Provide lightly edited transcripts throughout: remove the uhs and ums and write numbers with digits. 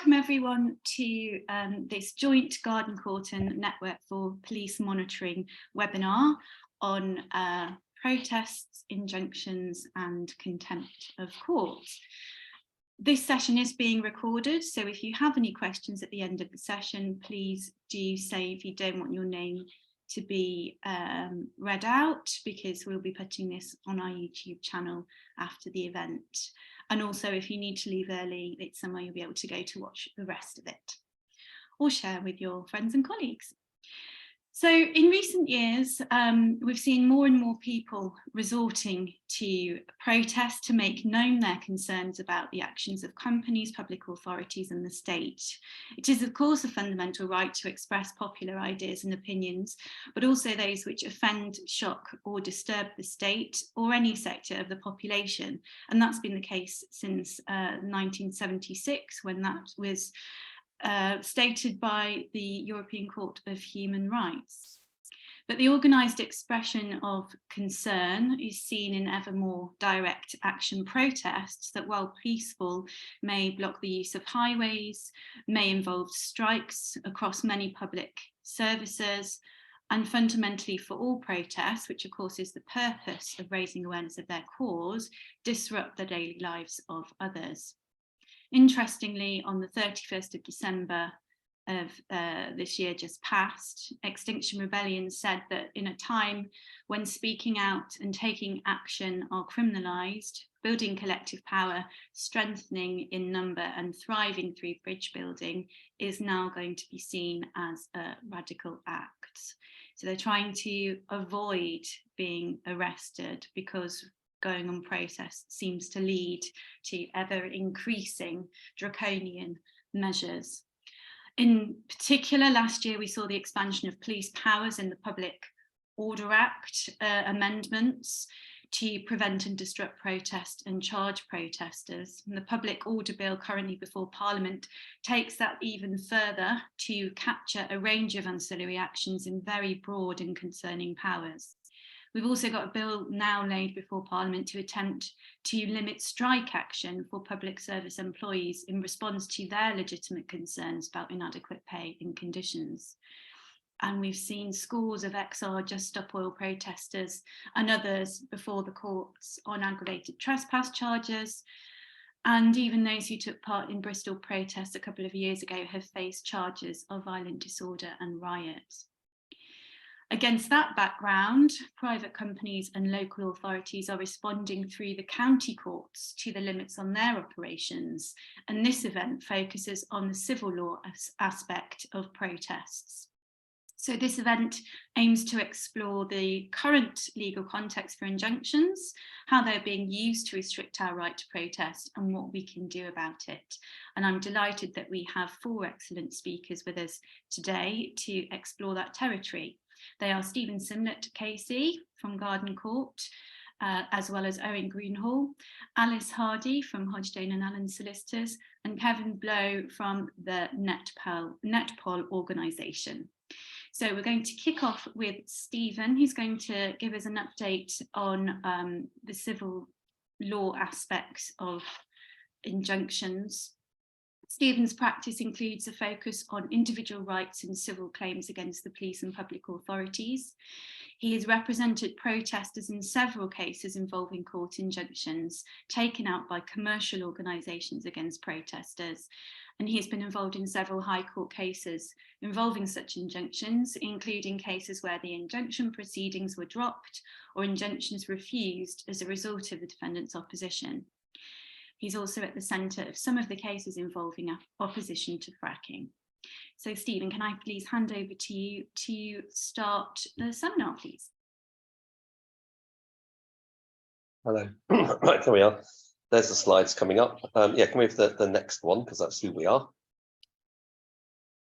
welcome everyone to this joint Garden Court and Network for Police Monitoring webinar on protests, injunctions and contempt of court. This session is being recorded, so if you have any questions at the end of the session, please do say if you don't want your name to be read out, because we'll be putting this on our YouTube channel after the event. And also, if you need to leave early, it's somewhere you'll be able to go to watch the rest of it or share with your friends and colleagues. So in recent years, we've seen more and more people resorting to protest to make known their concerns about the actions of companies, public authorities and the state. It is, of course, a fundamental right to express popular ideas and opinions, but also those which offend, shock or disturb the state or any sector of the population. And that's been the case since 1976, when that was stated by the European Court of Human Rights. But the organised expression of concern is seen in ever more direct action protests that, while peaceful, may block the use of highways, may involve strikes across many public services, and fundamentally for all protests, which of course is the purpose of raising awareness of their cause, disrupt the daily lives of others. Interestingly, on the 31st of December of this year just past, Extinction Rebellion said that in a time when speaking out and taking action are criminalised, building collective power, strengthening in number and thriving through bridge building is now going to be seen as a radical act. So they're trying to avoid being arrested because going on protest seems to lead to ever increasing draconian measures. In particular, last year we saw the expansion of police powers in the Public Order Act amendments to prevent and disrupt protest and charge protesters. And the Public Order Bill currently before Parliament takes that even further to capture a range of ancillary actions in very broad and concerning powers. We've also got a bill now laid before Parliament to attempt to limit strike action for public service employees in response to their legitimate concerns about inadequate pay and conditions. And we've seen scores of XR Just Stop Oil protesters and others before the courts on aggravated trespass charges. And even those who took part in Bristol protests a couple of years ago have faced charges of violent disorder and riots. Against that background, private companies and local authorities are responding through the county courts to the limits on their operations, and this event focuses on the civil law aspect of protests. So this event aims to explore the current legal context for injunctions, how they're being used to restrict our right to protest and what we can do about it. And I'm delighted that we have 4 excellent speakers with us today to explore that territory. They are Stephen Simblet, KC from Garden Court, as well as Owen Greenhall, Alice Hardy from Hodge, and Allen Solicitors, and Kevin Blowe from the Netpol organisation. So we're going to kick off with Stephen, who's going to give us an update on the civil law aspects of injunctions. Stephen's practice includes a focus on individual rights and civil claims against the police and public authorities. He has represented protesters in several cases involving court injunctions taken out by commercial organisations against protesters. And he has been involved in several High Court cases involving such injunctions, including cases where the injunction proceedings were dropped or injunctions refused as a result of the defendant's opposition. He's also at the centre of some of the cases involving opposition to fracking. So Stephen, can I please hand over to you to start the seminar, please? Hello. Right, here we are. There's the slides coming up. Yeah, can we have the next one, because that's who we are.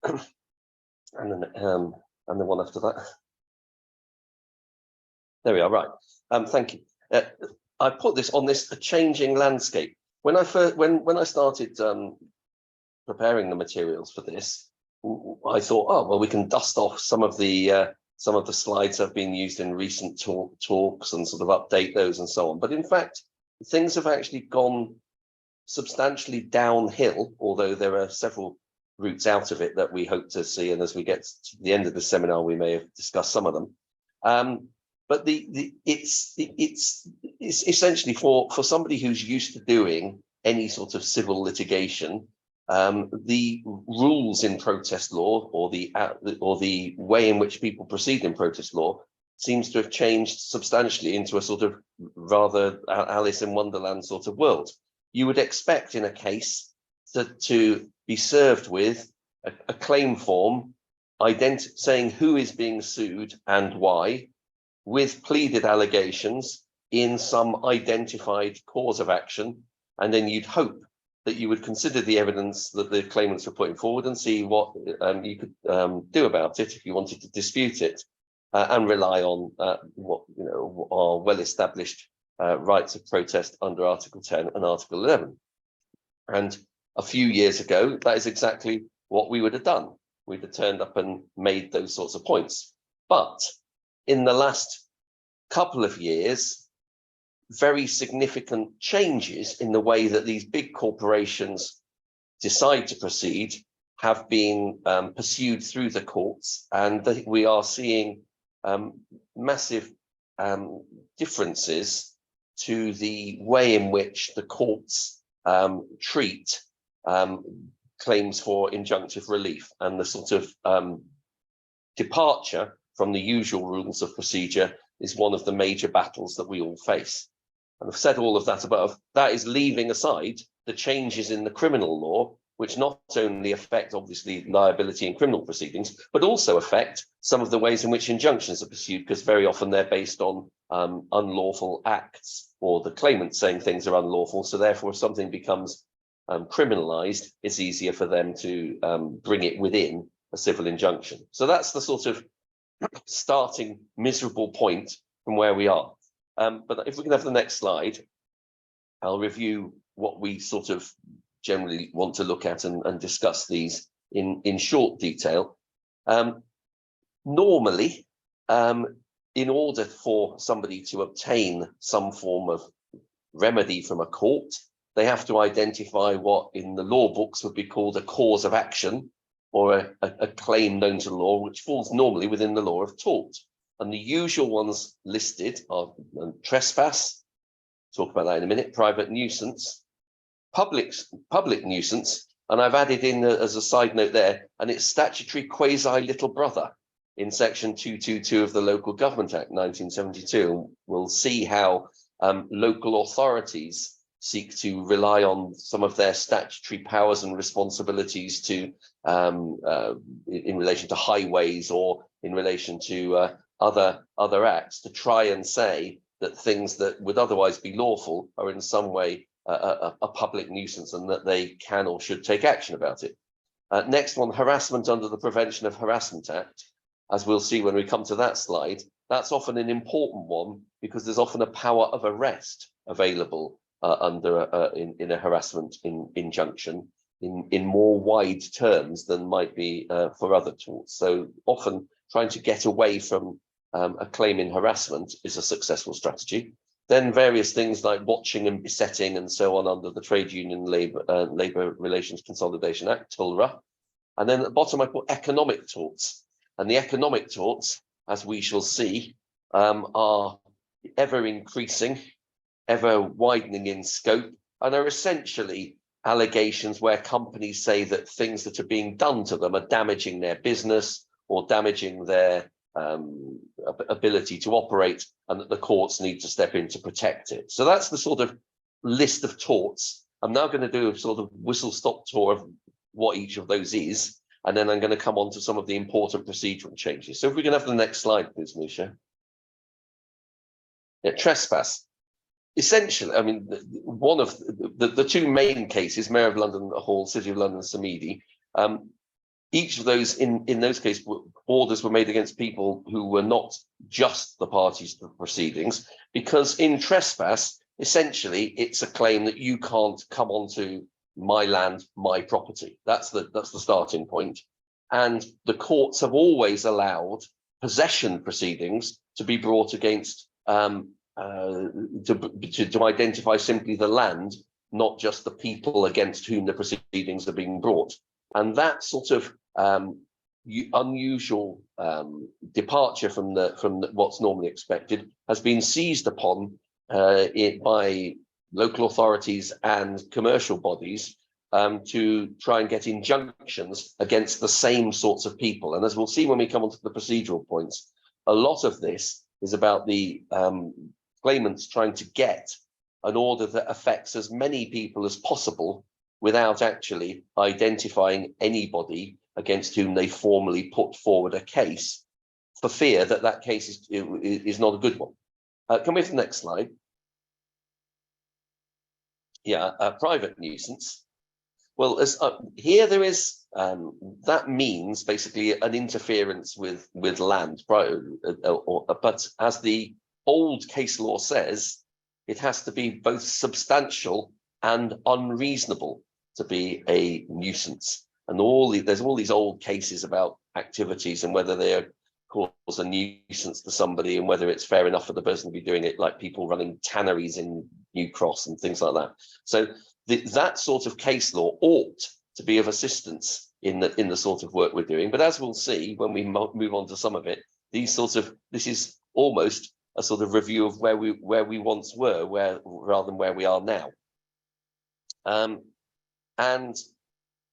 and then the one after that. There we are, right. Thank you. I put this on this changing landscape. When I started preparing the materials for this, I thought, oh well, we can dust off some of the slides that have been used in recent talks and sort of update those and so on. But in fact, things have actually gone substantially downhill, although there are several routes out of it that we hope to see, and as we get to the end of the seminar, we may have discussed some of them. But it's essentially for somebody who's used to doing any sort of civil litigation, the rules in protest law, or the way in which people proceed in protest law, seems to have changed substantially into a sort of rather Alice in Wonderland sort of world. You would expect in a case to be served with a claim form saying who is being sued and why, with pleaded allegations in some identified cause of action, and then you'd hope that you would consider the evidence that the claimants were putting forward and see what you could do about it if you wanted to dispute it, and rely on what are well-established rights of protest under Article 10 and Article 11. And a few years ago, that is exactly what we would have done. We'd have turned up and made those sorts of points. But in the last couple of years, very significant changes in the way that these big corporations decide to proceed have been pursued through the courts, and we are seeing massive differences to the way in which the courts treat claims for injunctive relief, and the sort of departure from the usual rules of procedure is one of the major battles that we all face. And I've said all of that above. That is leaving aside the changes in the criminal law, which not only affect, obviously, liability in criminal proceedings, but also affect some of the ways in which injunctions are pursued, because very often they're based on unlawful acts, or the claimant saying things are unlawful. So therefore, if something becomes criminalized, it's easier for them to bring it within a civil injunction. So that's the sort of starting miserable point from where we are. But if we can have the next slide, I'll review what we sort of generally want to look at and discuss these in short detail. Normally, in order for somebody to obtain some form of remedy from a court, they have to identify what in the law books would be called a cause of action, or a claim known to law, which falls normally within the law of tort. And the usual ones listed are trespass, talk about that in a minute, private nuisance, public nuisance, and I've added in as a side note there, and it's statutory quasi little brother in section 222 of the Local Government Act 1972. We'll see how local authorities seek to rely on some of their statutory powers and responsibilities to in relation to highways, or in relation to other acts, to try and say that things that would otherwise be lawful are in some way a public nuisance, and that they can or should take action about it. Next one, harassment under the Prevention of Harassment Act. As we'll see when we come to that slide, that's often an important one, because there's often a power of arrest available under in a harassment injunction in more wide terms than might be for other torts. So often trying to get away from a claim in harassment is a successful strategy. Then various things like watching and besetting and so on under the Trade Union Labour Relations Consolidation Act, TULRA. And then at the bottom I put economic torts. And the economic torts, as we shall see, are ever increasing, ever widening in scope, and are essentially allegations where companies say that things that are being done to them are damaging their business or damaging their ability to operate, and that the courts need to step in to protect it. So that's the sort of list of torts. I'm now going to do a sort of whistle-stop tour of what each of those is, and then I'm going to come on to some of the important procedural changes. So if we can have the next slide, please, Nisha. Yeah, trespass. Essentially, I mean, one of the two main cases, Mayor of London Hall, City of London, Samedi, each of those, in those cases, orders were made against people who were not just the parties to the proceedings, because in trespass, essentially, it's a claim that you can't come onto my land, my property. That's the starting point. And the courts have always allowed possession proceedings to be brought against to identify simply the land not just the people against whom the proceedings are being brought. And that sort of unusual departure from what's normally expected has been seized upon by local authorities and commercial bodies to try and get injunctions against the same sorts of people. And as we'll see when we come onto the procedural points, a lot of this is about the claimants trying to get an order that affects as many people as possible without actually identifying anybody against whom they formally put forward a case, for fear that that case is not a good one. Can we have the next slide? Yeah, a private nuisance. Well, here there is, that means basically an interference with land, but as the old case law says, it has to be both substantial and unreasonable to be a nuisance. And there's all these old cases about activities and whether they cause a nuisance to somebody and whether it's fair enough for the person to be doing it, like people running tanneries in New Cross and things like that. So that sort of case law ought to be of assistance in the sort of work we're doing. But as we'll see when we move on to some of it, this is almost a sort of review of where we once were, rather than where we are now. And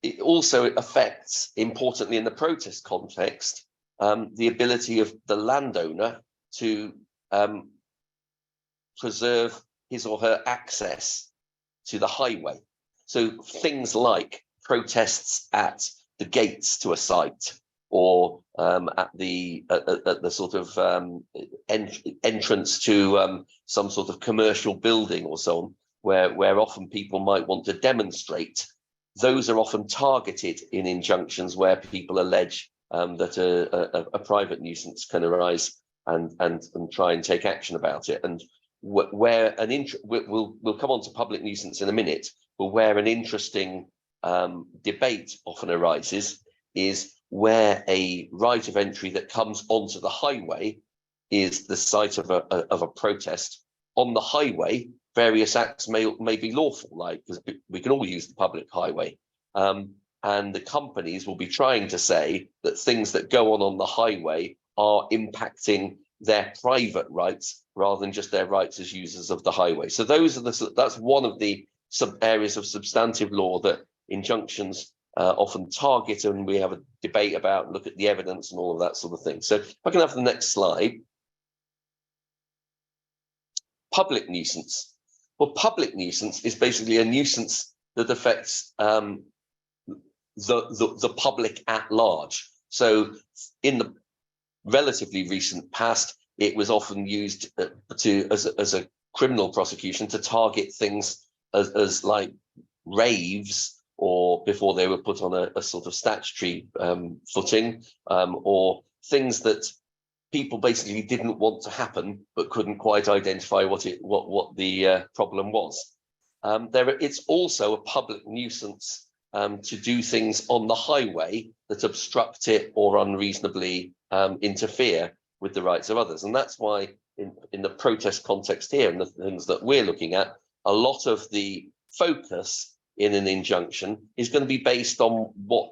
it also affects, importantly in the protest context, the ability of the landowner to preserve his or her access to the highway. So things like protests at the gates to a site, or at the sort of entrance to some sort of commercial building or so on, where often people might want to demonstrate. Those are often targeted in injunctions where people allege that a private nuisance can arise and try and take action about it. And where we'll come on to public nuisance in a minute, but where an interesting debate often arises is where a right of entry that comes onto the highway is the site of a protest. On the highway, various acts may be lawful, like, because we can all use the public highway. And the companies will be trying to say that things that go on the highway are impacting their private rights rather than just their rights as users of the highway. So that's one of the areas of substantive law that injunctions often target, and we have a debate about, look at the evidence and all of that sort of thing. So if I can have the next slide. Public nuisance. Well, public nuisance is basically a nuisance that affects the public at large. So in the relatively recent past, it was often used as a criminal prosecution to target things as like raves, or before they were put on a sort of statutory footing, or things that people basically didn't want to happen but couldn't quite identify what the problem was. It's also a public nuisance to do things on the highway that obstruct it or unreasonably interfere with the rights of others. And that's why in the protest context here, and the things that we're looking at, a lot of the focus in an injunction is going to be based on what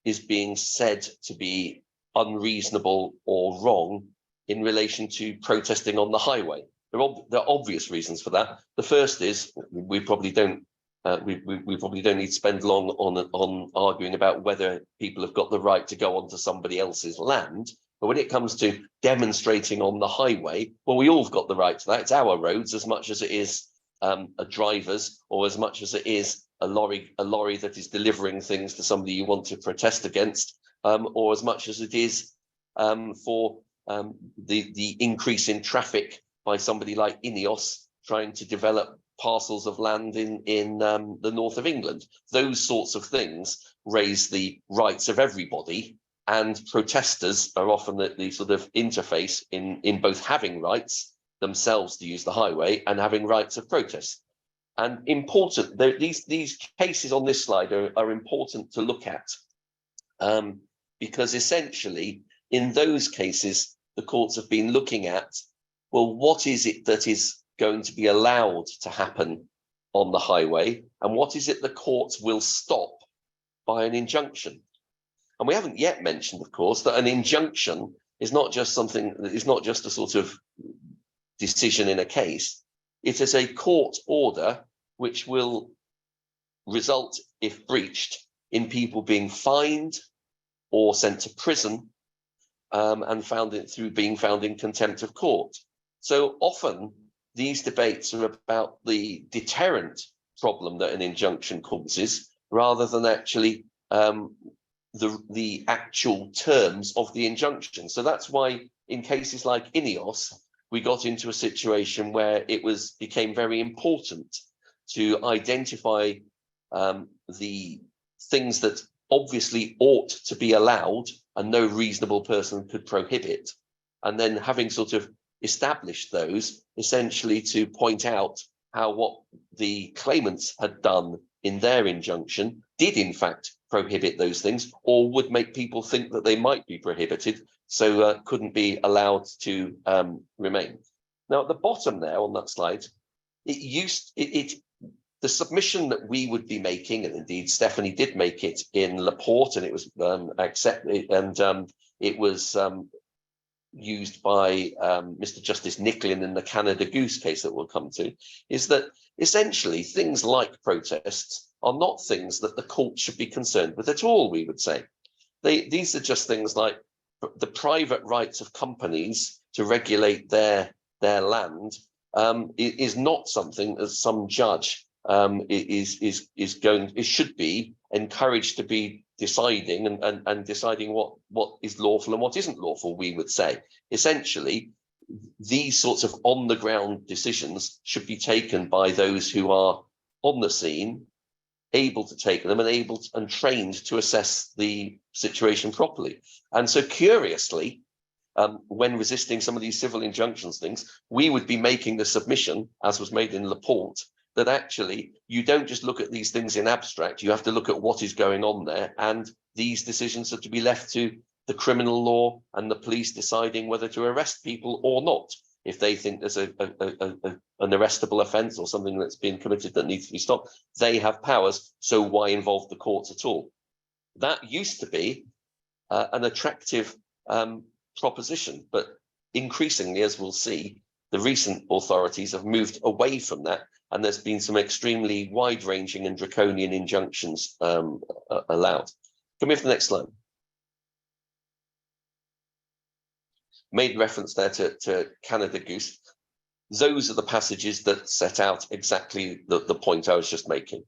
is being said to be unreasonable or wrong in relation to protesting on the highway. There are obvious reasons for that. The first is we probably don't need to spend long on arguing about whether people have got the right to go onto somebody else's land. But when it comes to demonstrating on the highway, well, we all have got the right to that. It's our roads as much as it is a driver's, or as much as it is a lorry that is delivering things to somebody you want to protest against, or as much as it is for the increase in traffic by somebody like Ineos trying to develop parcels of land in the north of England. Those sorts of things raise the rights of everybody, and protesters are often the sort of interface in both having rights themselves to use the highway and having rights of protest. And important, these cases on this slide are important to look at, because essentially in those cases the courts have been looking at, well, what is it that is going to be allowed to happen on the highway, and what is it the courts will stop by an injunction. And we haven't yet mentioned, of course, that an injunction is not just something, is not just a sort of decision in a case. It is a court order which will result, if breached, in people being fined or sent to prison, and being found in contempt of court. So often these debates are about the deterrent problem that an injunction causes, rather than actually the actual terms of the injunction. So that's why in cases like Ineos, we got into a situation where it became very important to identify the things that obviously ought to be allowed and no reasonable person could prohibit. And then having sort of established those, essentially to point out how what the claimants had done in their injunction did in fact prohibit those things, or would make people think that they might be prohibited, so couldn't be allowed to remain. Now at the bottom there on that slide, the submission that we would be making, and indeed Stephanie did make it in Laporte, and it was accepted, and it was used by Mr. Justice Nicklin in the Canada Goose case that we'll come to, is that essentially things like protests are not things that the court should be concerned with at all, we would say. These are just things like the private rights of companies to regulate their land is not something as some judge should be encouraged to be deciding and deciding what is lawful and what isn't lawful, we would say. Essentially, these sorts of on the ground decisions should be taken by those who are on the scene, able to take them and trained to assess the situation properly. And so curiously, when resisting some of these civil injunctions things, we would be making the submission, as was made in Laporte, that actually you don't just look at these things in abstract, you have to look at what is going on there, and these decisions are to be left to the criminal law and the police deciding whether to arrest people or not. If they think there's an arrestable offence or something that's been committed that needs to be stopped, they have powers, so why involve the courts at all? That used to be an attractive proposition, but increasingly, as we'll see, the recent authorities have moved away from that, and there's been some extremely wide-ranging and draconian injunctions allowed. Can we have the next slide? Made reference there to Canada Goose. Those are the passages that set out exactly the point I was just making,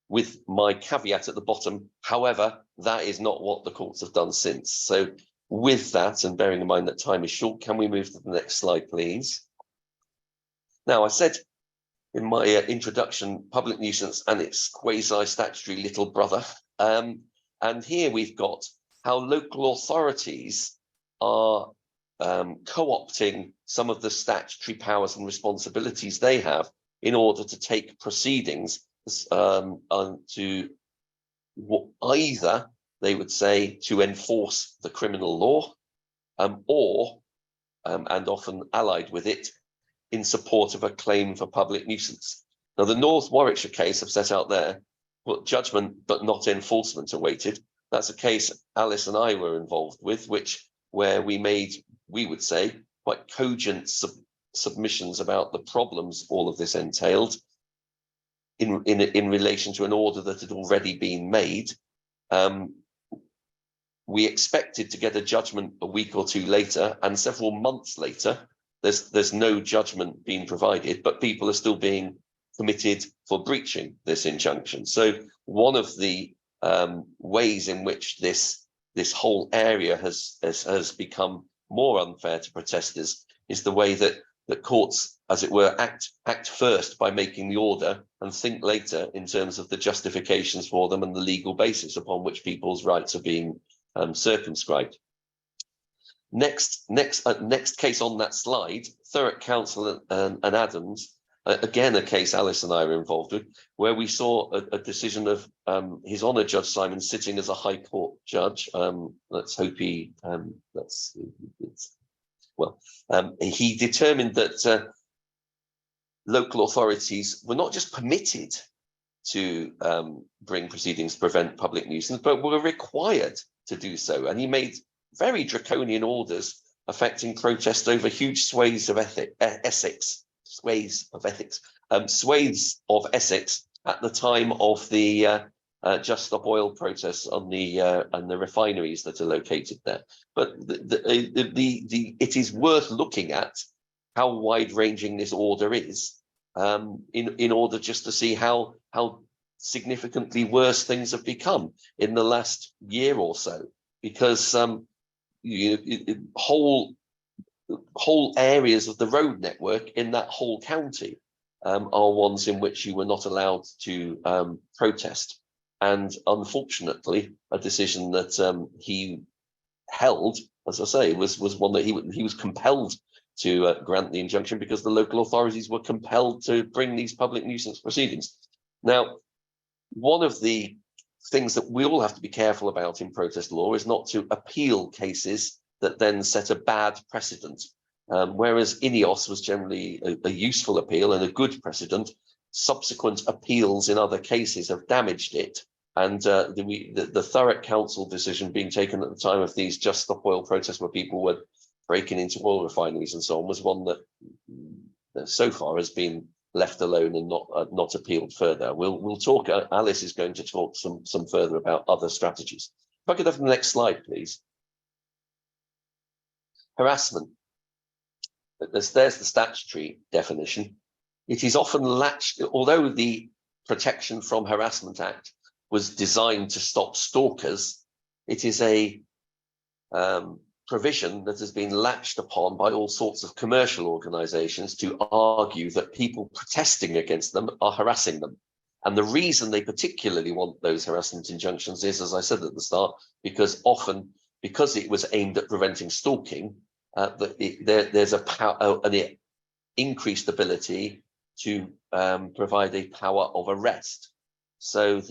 with my caveat at the bottom. However, that is not what the courts have done since. So with that, and bearing in mind that time is short, can we move to the next slide, please? Now, I said in my introduction, public nuisance and its quasi-statutory little brother. And here we've got how local authorities are co-opting some of the statutory powers and responsibilities they have in order to take proceedings to either, they would say, to enforce the criminal law, or, and often allied with it, in support of a claim for public nuisance. Now, the North Warwickshire case I've set out there, well, judgment but not enforcement awaited. That's a case Alice and I were involved with, where we made, we would say, quite cogent submissions about the problems all of this entailed in relation to an order that had already been made. We expected to get a judgment a week or two later, and several months later, there's no judgment being provided, but people are still being committed for breaching this injunction. So one of the ways in which this whole area has become more unfair to protesters is the way that the courts, as it were, act first by making the order and think later in terms of the justifications for them and the legal basis upon which people's rights are being circumscribed. Next case on that slide, Thurrock Council and Adams, again a case Alice and I were involved with, where we saw a decision of His Honour Judge Simon sitting as a High Court judge. Let's hope he he determined that local authorities were not just permitted to bring proceedings to prevent public nuisance, but were required to do so. And he made very draconian orders affecting protest over huge swathes of Essex at the time of the Just Stop Oil protests on the refineries that are located there. But it is worth looking at how wide-ranging this order is, in order just to see how significantly worse things have become in the last year or so, because whole areas of the road network in that whole county are ones in which you were not allowed to protest. And unfortunately, a decision that he held, as I say, was one that he was compelled to grant the injunction, because the local authorities were compelled to bring these public nuisance proceedings. Now, one of the things that we all have to be careful about in protest law is not to appeal cases that then set a bad precedent. Whereas INEOS was generally a useful appeal and a good precedent, subsequent appeals in other cases have damaged it. And the Thurrock Council decision being taken at the time of these Just Stop Oil protests, where people were breaking into oil refineries and so on, was one that so far has been left alone and not appealed further. We'll talk. Alice is going to talk some further about other strategies. If I could have the next slide, please. Harassment. There's the statutory definition. It is often latched, although the Protection from Harassment Act was designed to stop stalkers, it is a provision that has been latched upon by all sorts of commercial organizations to argue that people protesting against them are harassing them. And the reason they particularly want those harassment injunctions is, as I said at the start, because it was aimed at preventing stalking, there's an increased ability to provide a power of arrest. So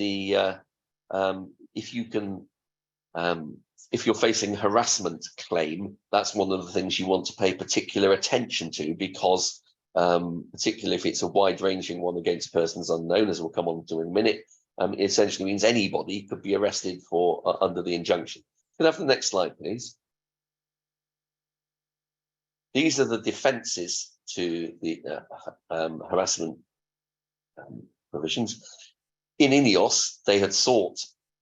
if you're facing harassment claim, that's one of the things you want to pay particular attention to, because particularly if it's a wide-ranging one against persons unknown, as we'll come on to in a minute, it essentially means anybody could be arrested for under the injunction. Can I have the next slide, please? These are the defences to the harassment provisions. In INEOS, they had sought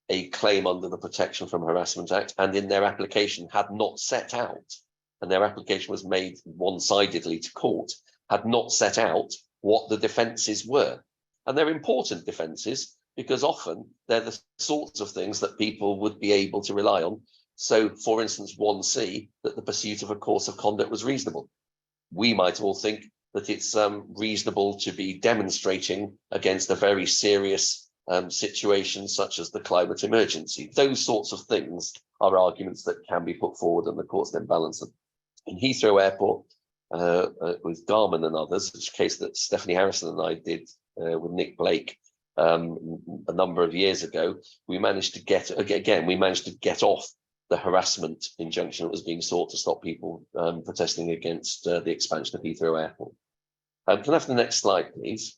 a claim under the Protection from Harassment Act, and in their application had not set out, and their application was made one-sidedly to court, had not set out what the defences were. And they're important defences, because often they're the sorts of things that people would be able to rely on. So, for instance, 1C, that the pursuit of a course of conduct was reasonable. We might all think that it's reasonable to be demonstrating against a very serious situation such as the climate emergency. Those sorts of things are arguments that can be put forward, and the courts then balance them. In Heathrow Airport, with Garman and others, which is a case that Stephanie Harrison and I did with Nick Blake a number of years ago, we managed to get off the harassment injunction that was being sought to stop people protesting against the expansion of Heathrow Airport. Can I have the next slide, please?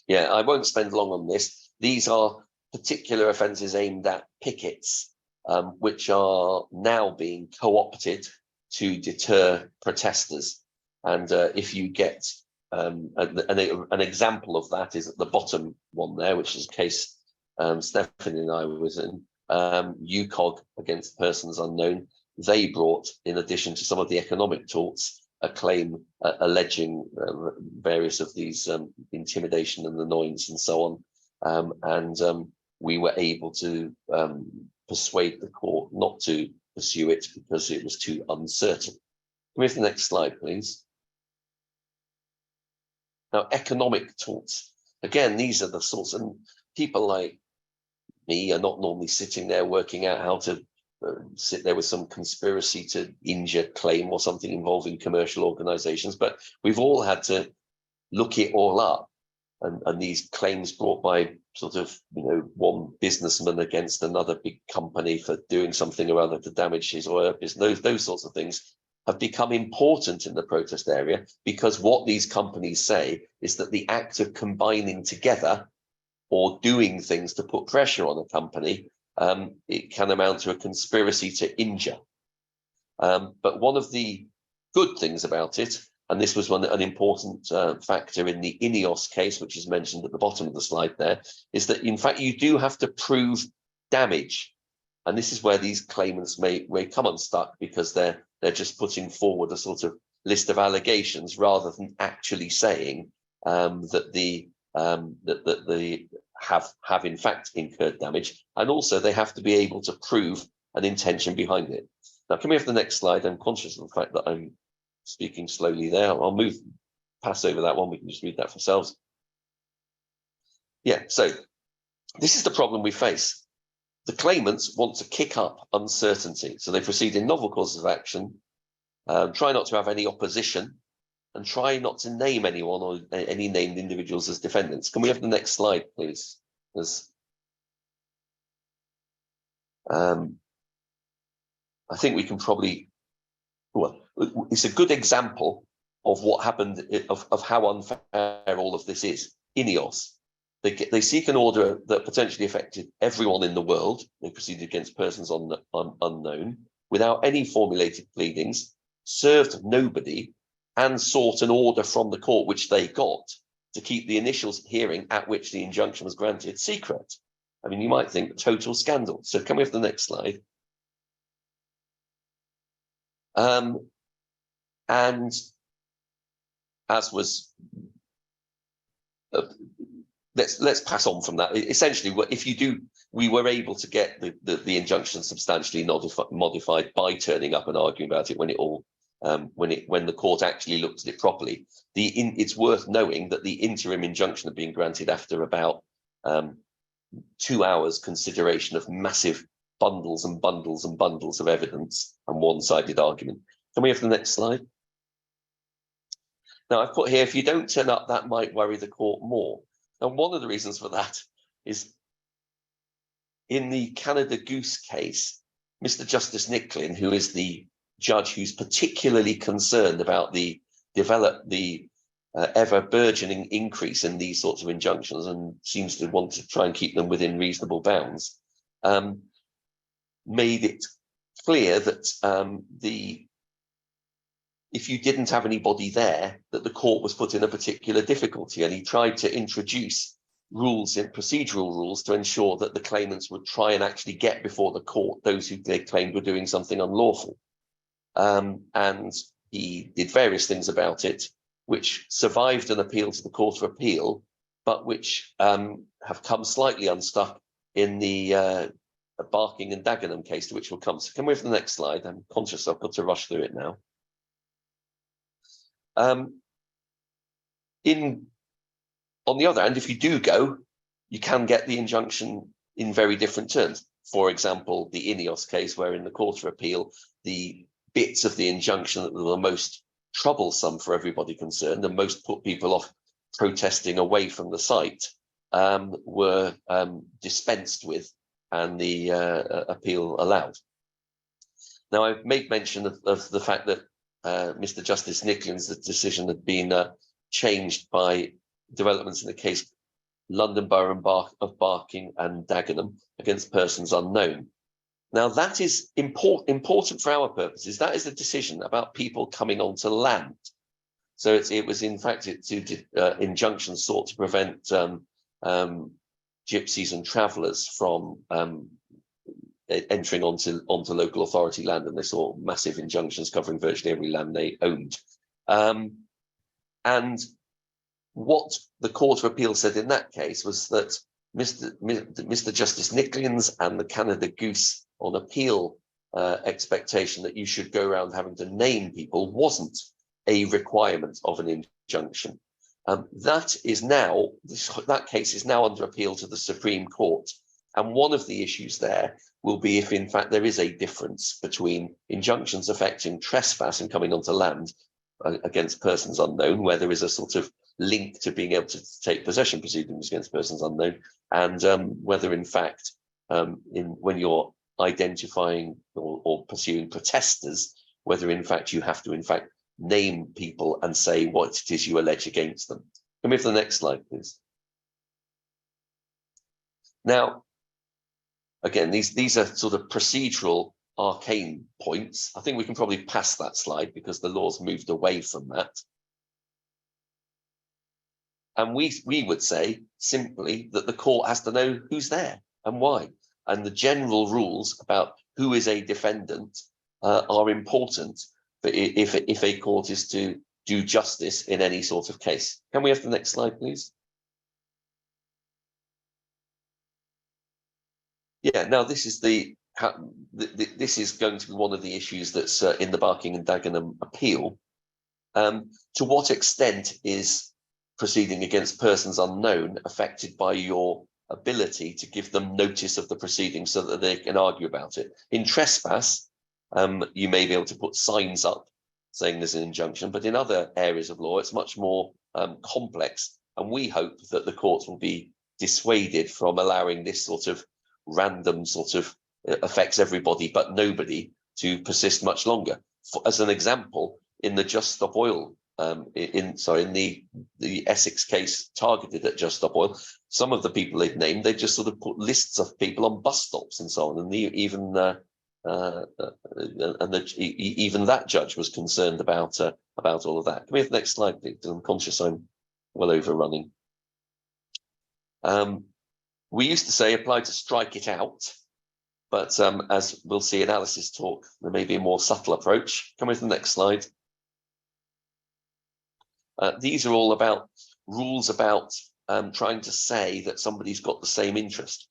Yeah, I won't spend long on this. These are particular offences aimed at pickets, which are now being co-opted to deter protesters. And if you get an example of that is at the bottom one there, which is a case Stephanie and I was in, UCOG against persons unknown. They brought, in addition to some of the economic torts, a claim alleging various of these intimidation and annoyance and so on. We were able to persuade the court not to pursue it because it was too uncertain. Can we have the next slide, please? Now, economic torts. Again, these are the sorts of people like me are not normally sitting there working out how to sit there with some conspiracy to injure claim or something involving commercial organizations, but we've all had to look it all up. And these claims brought by sort of, one businessman against another big company for doing something or other to damage his or her business, those sorts of things have become important in the protest area, because what these companies say is that the act of combining together or doing things to put pressure on a company, it can amount to a conspiracy to injure. But one of the good things about it, and this was an important factor in the INEOS case, which is mentioned at the bottom of the slide there, is that in fact you do have to prove damage. And this is where these claimants may come unstuck, because they're just putting forward a sort of list of allegations rather than actually saying that they have in fact incurred damage, and also they have to be able to prove an intention behind it. Now, can we have the next slide? I'm conscious of the fact that I'm speaking slowly there. I'll pass over that one. We can just read that for ourselves. Yeah, so this is the problem we face. The claimants want to kick up uncertainty, so they proceed in novel courses of action, try not to have any opposition, and try not to name anyone or any named individuals as defendants. Can we have the next slide, please? I think we can probably, well, it's a good example of what happened, of how unfair all of this is. INEOS, they seek an order that potentially affected everyone in the world. They proceeded against persons unknown, without any formulated pleadings, served nobody, and sought an order from the court, which they got, to keep the initial hearing at which the injunction was granted secret. I mean, you might think total scandal. So can we have the next slide? And as was, let's pass on from that. Essentially, if you do, we were able to get the injunction substantially modified by turning up and arguing about it when it all when the court actually looked at it properly. It's worth knowing that the interim injunction had been granted after about 2 hours consideration of massive bundles and bundles and bundles of evidence and one-sided argument. Can we have the next slide? Now, I've put here, if you don't turn up, that might worry the court more. And one of the reasons for that is in the Canada Goose case, Mr. Justice Nicklin, who is the judge who's particularly concerned about the ever burgeoning increase in these sorts of injunctions and seems to want to try and keep them within reasonable bounds, made it clear that if you didn't have anybody there, that the court was put in a particular difficulty, and he tried to introduce rules and procedural rules to ensure that the claimants would try and actually get before the court those who they claimed were doing something unlawful. And he did various things about it, which survived an appeal to the Court of Appeal, but which have come slightly unstuck in the Barking and Dagenham case, to which we'll come. So can we have the next slide? I'm conscious I've got to rush through it now. On the other hand, if you do go, you can get the injunction in very different terms. For example, the INEOS case, where in the Court of Appeal, the bits of the injunction that were the most troublesome for everybody concerned and most put people off protesting away from the site were dispensed with, and the appeal allowed. Now, I've made mention of the fact that Mr. Justice Nicklin's decision had been changed by developments in the case London Borough of Barking and Dagenham against persons unknown. Now, that is important for our purposes. That is a decision about people coming onto land. So it was, in fact, injunctions sought to prevent gypsies and travellers from entering onto local authority land, and they saw massive injunctions covering virtually every land they owned. And what the Court of Appeal said in that case was that Mr. Justice Nicklin's and the Canada Goose on appeal expectation that you should go around having to name people wasn't a requirement of an injunction. That case is now under appeal to the Supreme Court. And one of the issues there will be if, in fact, there is a difference between injunctions affecting trespass and coming onto land against persons unknown, where there is a sort of linked to being able to take possession proceedings against persons unknown, and whether in fact when you're identifying or pursuing protesters, whether in fact you have to in fact name people and say what it is you allege against them. Can we have the next slide, please? Now, again, these are sort of procedural arcane points. I think we can probably pass that slide because the law's moved away from that. And we would say simply that the court has to know who's there and why. And the general rules about who is a defendant are important for if a court is to do justice in any sort of case. Can we have the next slide, please? Yeah, now this is this is going to be one of the issues that's in the Barking and Dagenham appeal. To what extent is proceeding against persons unknown affected by your ability to give them notice of the proceedings so that they can argue about it? In trespass, you may be able to put signs up saying there's an injunction, but in other areas of law, it's much more complex. And we hope that the courts will be dissuaded from allowing this sort of random sort of affects everybody but nobody to persist much longer. As an example, in the Just Stop Oil, in the Essex case targeted at Just Stop Oil, some of the people they've named, they just sort of put lists of people on bus stops and so on, and even that judge was concerned about all of that. Can we have the next slide, please? I'm conscious I'm well overrunning. We used to say apply to strike it out, but as we'll see in Alice's talk, there may be a more subtle approach. Come with the next slide. These are all about rules about trying to say that somebody's got the same interest.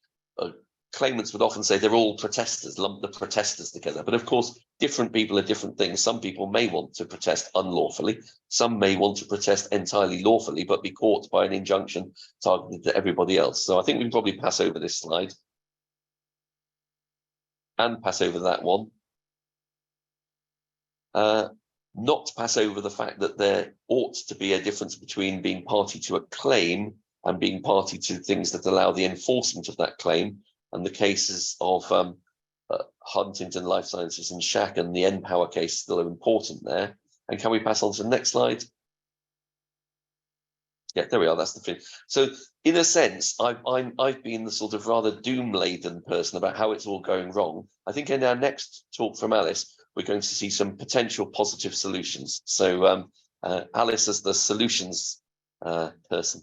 Claimants would often say they're all protesters, lump the protesters together. But of course, different people are different things. Some people may want to protest unlawfully. Some may want to protest entirely lawfully, but be caught by an injunction targeted at everybody else. So I think we can probably pass over this slide and pass over that one. Not pass over the fact that there ought to be a difference between being party to a claim and being party to things that allow the enforcement of that claim. And the cases of Huntington Life Sciences and Shack and the NPower case still are important there. And can we pass on to the next slide? Yeah, there we are. That's the thing. So in a sense, I've been the sort of rather doom-laden person about how it's all going wrong. I think in our next talk from Alice, we're going to see some potential positive solutions. So Alice as the solutions person.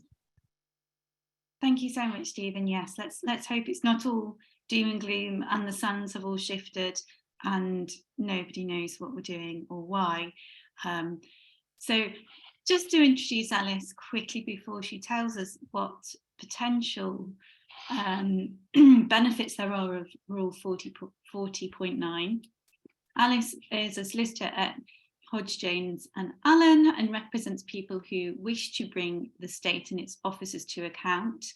Thank you so much, Stephen. Yes, let's hope it's not all doom and gloom and the sands have all shifted and nobody knows what we're doing or why. So just to introduce Alice quickly before she tells us what potential benefits there are of Rule 40.9. Alice is a solicitor at Hodge, Jones and Allen and represents people who wish to bring the state and its officers to account,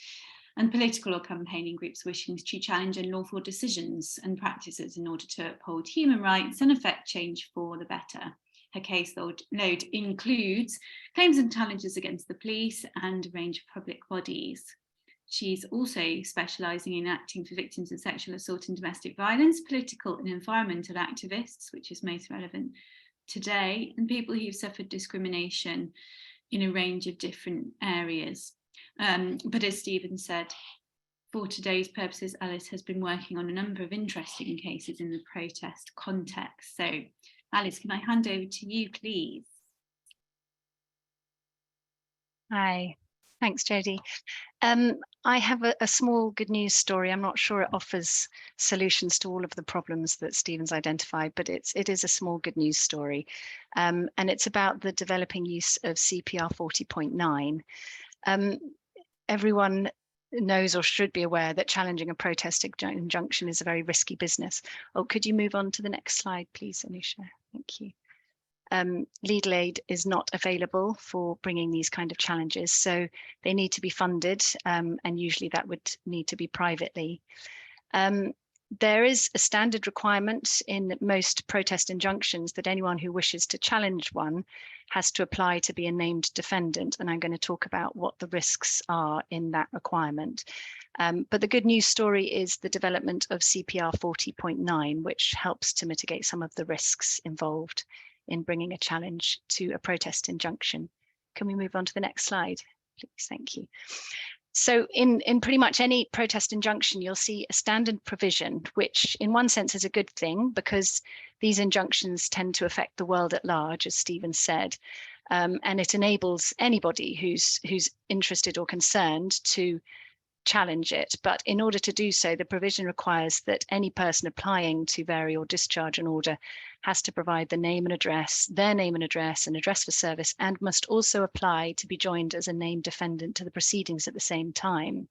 and political or campaigning groups wishing to challenge unlawful decisions and practices in order to uphold human rights and effect change for the better. Her caseload includes claims and challenges against the police and a range of public bodies. She's also specialising in acting for victims of sexual assault and domestic violence, political and environmental activists, which is most relevant today, and people who've suffered discrimination in a range of different areas. But as Stephen said, for today's purposes, Alice has been working on a number of interesting cases in the protest context. So Alice, can I hand over to you, please? Hi, thanks, Jodie. I have a small good news story. I'm not sure it offers solutions to all of the problems that Stephen's identified, but it is a small good news story. And it's about the developing use of CPR 40.9. Everyone knows or should be aware that challenging a protest injunction is a very risky business. Oh, could you move on to the next slide, please, Anusha? Thank you. Legal aid is not available for bringing these kind of challenges, so they need to be funded, and usually that would need to be privately. There is a standard requirement in most protest injunctions that anyone who wishes to challenge one has to apply to be a named defendant, and I'm going to talk about what the risks are in that requirement. But the good news story is the development of CPR 40.9, which helps to mitigate some of the risks involved in bringing a challenge to a protest injunction. Can we move on to the next slide, please? Thank you. So in pretty much any protest injunction, you'll see a standard provision, which in one sense is a good thing because these injunctions tend to affect the world at large, as Stephen said, and it enables anybody who's interested or concerned to challenge it. But in order to do so, the provision requires that any person applying to vary or discharge an order has to provide the name and address, their name and address for service, and must also apply to be joined as a named defendant to the proceedings at the same time.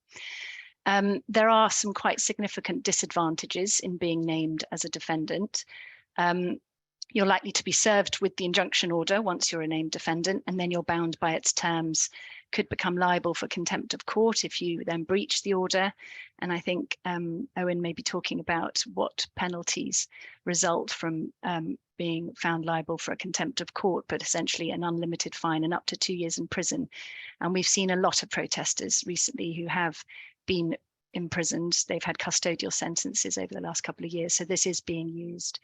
There are some quite significant disadvantages in being named as a defendant. You're likely to be served with the injunction order once you're a named defendant, and then you're bound by its terms, could become liable for contempt of court if you then breach the order. And I think Owen may be talking about what penalties result from being found liable for a contempt of court, but essentially an unlimited fine and up to 2 years in prison. And we've seen a lot of protesters recently who have been imprisoned. They've had custodial sentences over the last couple of years, so this is being used.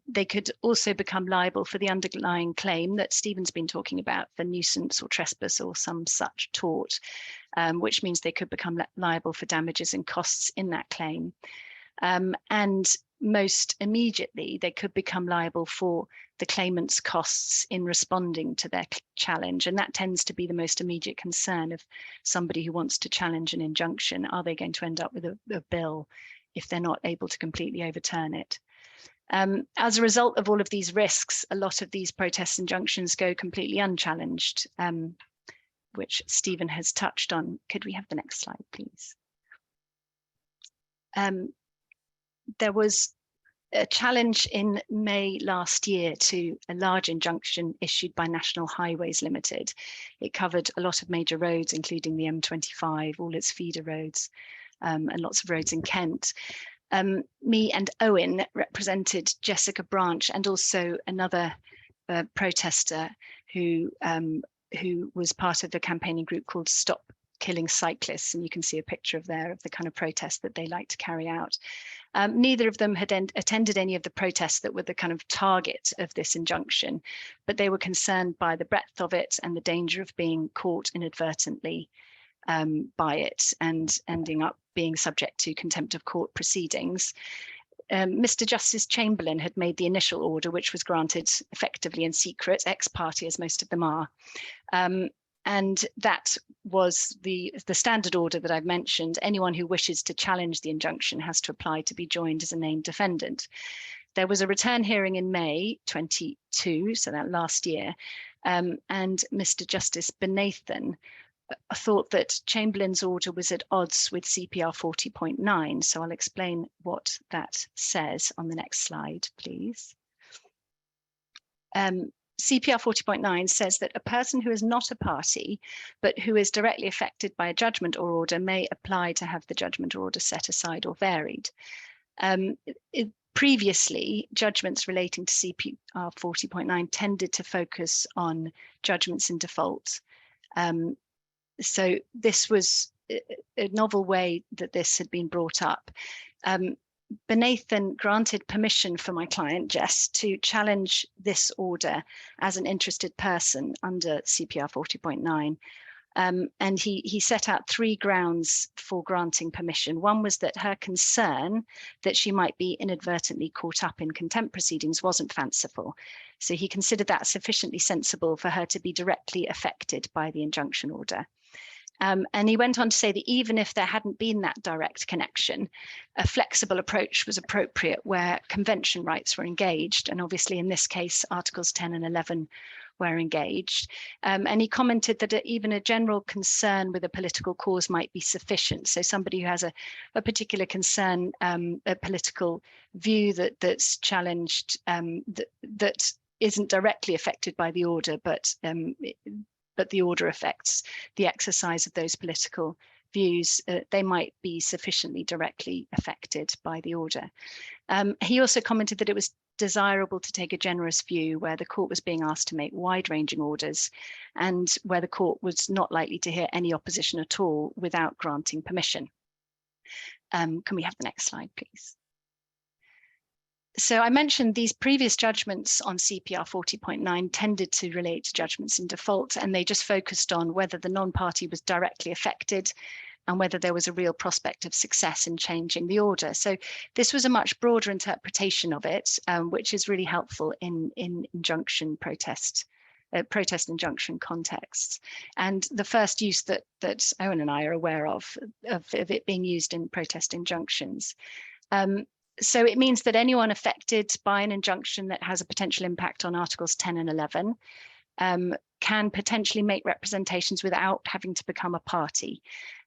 They could also become liable for the underlying claim that Stephen's been talking about, for nuisance or trespass or some such tort, which means they could become liable for damages and costs in that claim. And most immediately, they could become liable for the claimant's costs in responding to their challenge. And that tends to be the most immediate concern of somebody who wants to challenge an injunction. Are they going to end up with a bill if they're not able to completely overturn it? As a result of all of these risks, a lot of these protest injunctions go completely unchallenged, which Stephen has touched on. Could we have the next slide, please? There was a challenge in May last year to a large injunction issued by National Highways Limited. It covered a lot of major roads, including the M25, all its feeder roads, and lots of roads in Kent. Me and Owen represented Jessica Branch and also another protester who was part of the campaigning group called Stop Killing Cyclists, and you can see a picture of the kind of protest that they like to carry out. Neither of them had attended any of the protests that were the kind of target of this injunction, but they were concerned by the breadth of it and the danger of being caught inadvertently by it and ending up being subject to contempt of court proceedings. Mr. Justice Chamberlain had made the initial order, which was granted effectively in secret, ex parte, as most of them are. And that was the standard order that I've mentioned. Anyone who wishes to challenge the injunction has to apply to be joined as a named defendant. There was a return hearing in May 22, so that last year, and Mr. Justice Benathan thought that Chamberlain's order was at odds with CPR 40.9. So I'll explain what that says on the next slide, please. CPR 40.9 says that a person who is not a party, but who is directly affected by a judgment or order may apply to have the judgment or order set aside or varied. Previously, judgments relating to CPR 40.9 tended to focus on judgments in default. So this was a novel way that this had been brought up. Benathan granted permission for my client, Jess, to challenge this order as an interested person under CPR 40.9. And he set out 3 grounds for granting permission. One was that her concern that she might be inadvertently caught up in contempt proceedings wasn't fanciful. So he considered that sufficiently sensible for her to be directly affected by the injunction order. And he went on to say that even if there hadn't been that direct connection, a flexible approach was appropriate where convention rights were engaged. And obviously in this case, Articles 10 and 11 were engaged. And he commented that even a general concern with a political cause might be sufficient. So somebody who has a particular concern, a political view that's challenged, that isn't directly affected by the order, but the order affects the exercise of those political views, they might be sufficiently directly affected by the order. He also commented that it was desirable to take a generous view where the court was being asked to make wide-ranging orders and where the court was not likely to hear any opposition at all without granting permission. Can we have the next slide, please? So I mentioned these previous judgments on CPR 40.9 tended to relate to judgments in default, and they just focused on whether the non-party was directly affected and whether there was a real prospect of success in changing the order. So this was a much broader interpretation of it, which is really helpful in injunction protest injunction contexts. And the first use that Owen and I are aware of it being used in protest injunctions. So it means that anyone affected by an injunction that has a potential impact on Articles 10 and 11 can potentially make representations without having to become a party.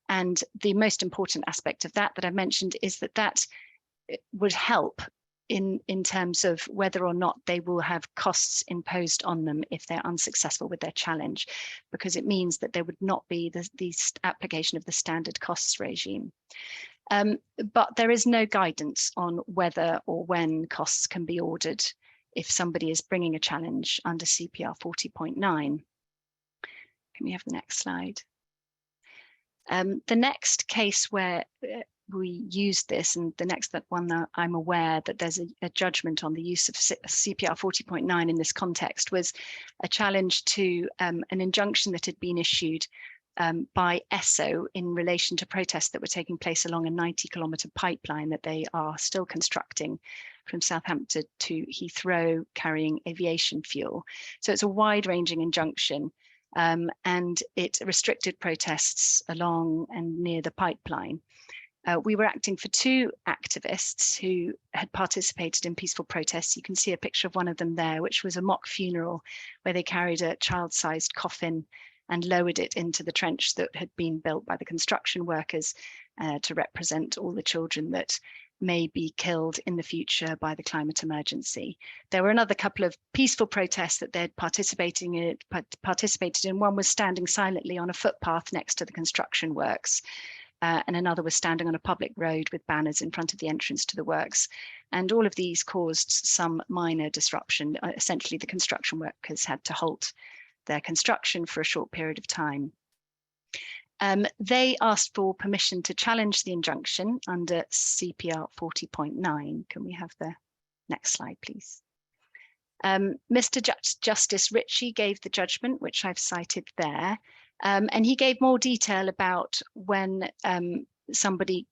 And the most important aspect of that I mentioned is that would help in terms of whether or not they will have costs imposed on them if they're unsuccessful with their challenge, because it means that there would not be the application of the standard costs regime. But there is no guidance on whether or when costs can be ordered if somebody is bringing a challenge under CPR 40.9. Can we have the next slide? The next case where we use this, and the next one that I'm aware that there's a judgment on the use of CPR 40.9 in this context, was a challenge to an injunction that had been issued by ESSO in relation to protests that were taking place along a 90-kilometre pipeline that they are still constructing from Southampton to Heathrow, carrying aviation fuel. So it's a wide-ranging injunction, and it restricted protests along and near the pipeline. We were acting for two activists who had participated in peaceful protests. You can see a picture of one of them there, which was a mock funeral where they carried a child-sized coffin and lowered it into the trench that had been built by the construction workers to represent all the children that may be killed in the future by the climate emergency. There were another couple of peaceful protests that they'd participated in. One was standing silently on a footpath next to the construction works, and another was standing on a public road with banners in front of the entrance to the works. And all of these caused some minor disruption. Essentially, the construction workers had to halt their construction for a short period of time. They asked for permission to challenge the injunction under CPR 40.9. Can we have the next slide, please? Mr. Justice Ritchie gave the judgment, which I've cited there, and he gave more detail about when somebody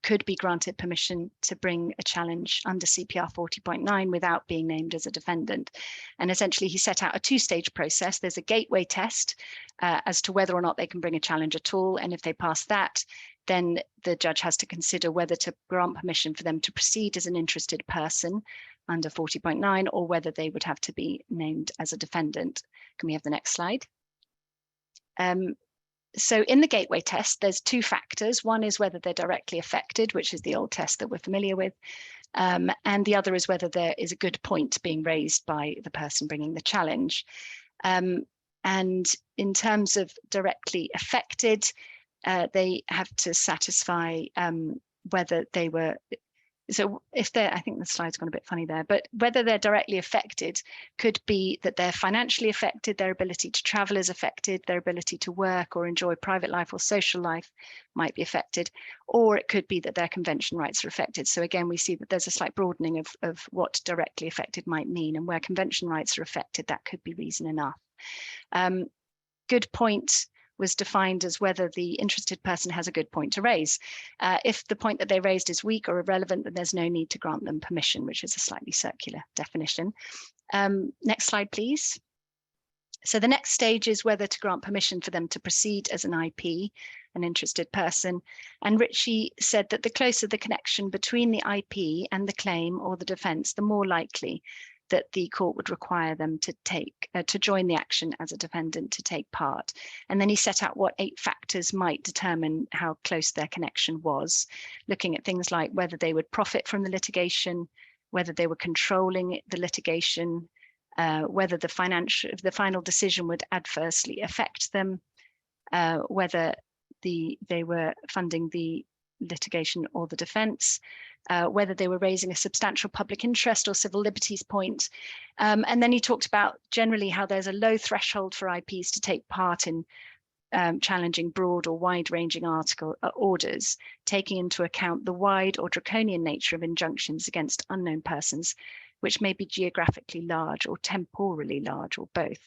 could be granted permission to bring a challenge under CPR 40.9 without being named as a defendant. And essentially, he set out a two-stage process. There's a gateway test as to whether or not they can bring a challenge at all. And if they pass that, then the judge has to consider whether to grant permission for them to proceed as an interested person under 40.9 or whether they would have to be named as a defendant. Can we have the next slide? So in the gateway test, there's two factors. One is whether they're directly affected, which is the old test that we're familiar with. And the other is whether there is a good point being raised by the person bringing the challenge. And in terms of directly affected, they have to satisfy whether they were, so if they're, I think the slide's gone a bit funny there, but whether they're directly affected could be that they're financially affected, their ability to travel is affected, their ability to work or enjoy private life or social life might be affected, or it could be that their convention rights are affected. So again, we see that there's a slight broadening of what directly affected might mean, and where convention rights are affected, that could be reason enough. Good point was defined as whether the interested person has a good point to raise. If the point that they raised is weak or irrelevant, then there's no need to grant them permission, which is a slightly circular definition. Next slide, please. So the next stage is whether to grant permission for them to proceed as an IP, an interested person. And Ritchie said that the closer the connection between the IP and the claim or the defence, the more likely that the court would require them to to join the action as a defendant to take part. And then he set out what 8 factors might determine how close their connection was, looking at things like whether they would profit from the litigation, whether they were controlling the litigation, whether the final decision would adversely affect them, whether they were funding the litigation or the defence, whether they were raising a substantial public interest or civil liberties point. And then he talked about generally how there's a low threshold for IPs to take part in challenging broad or wide-ranging orders, taking into account the wide or draconian nature of injunctions against unknown persons, which may be geographically large or temporally large or both.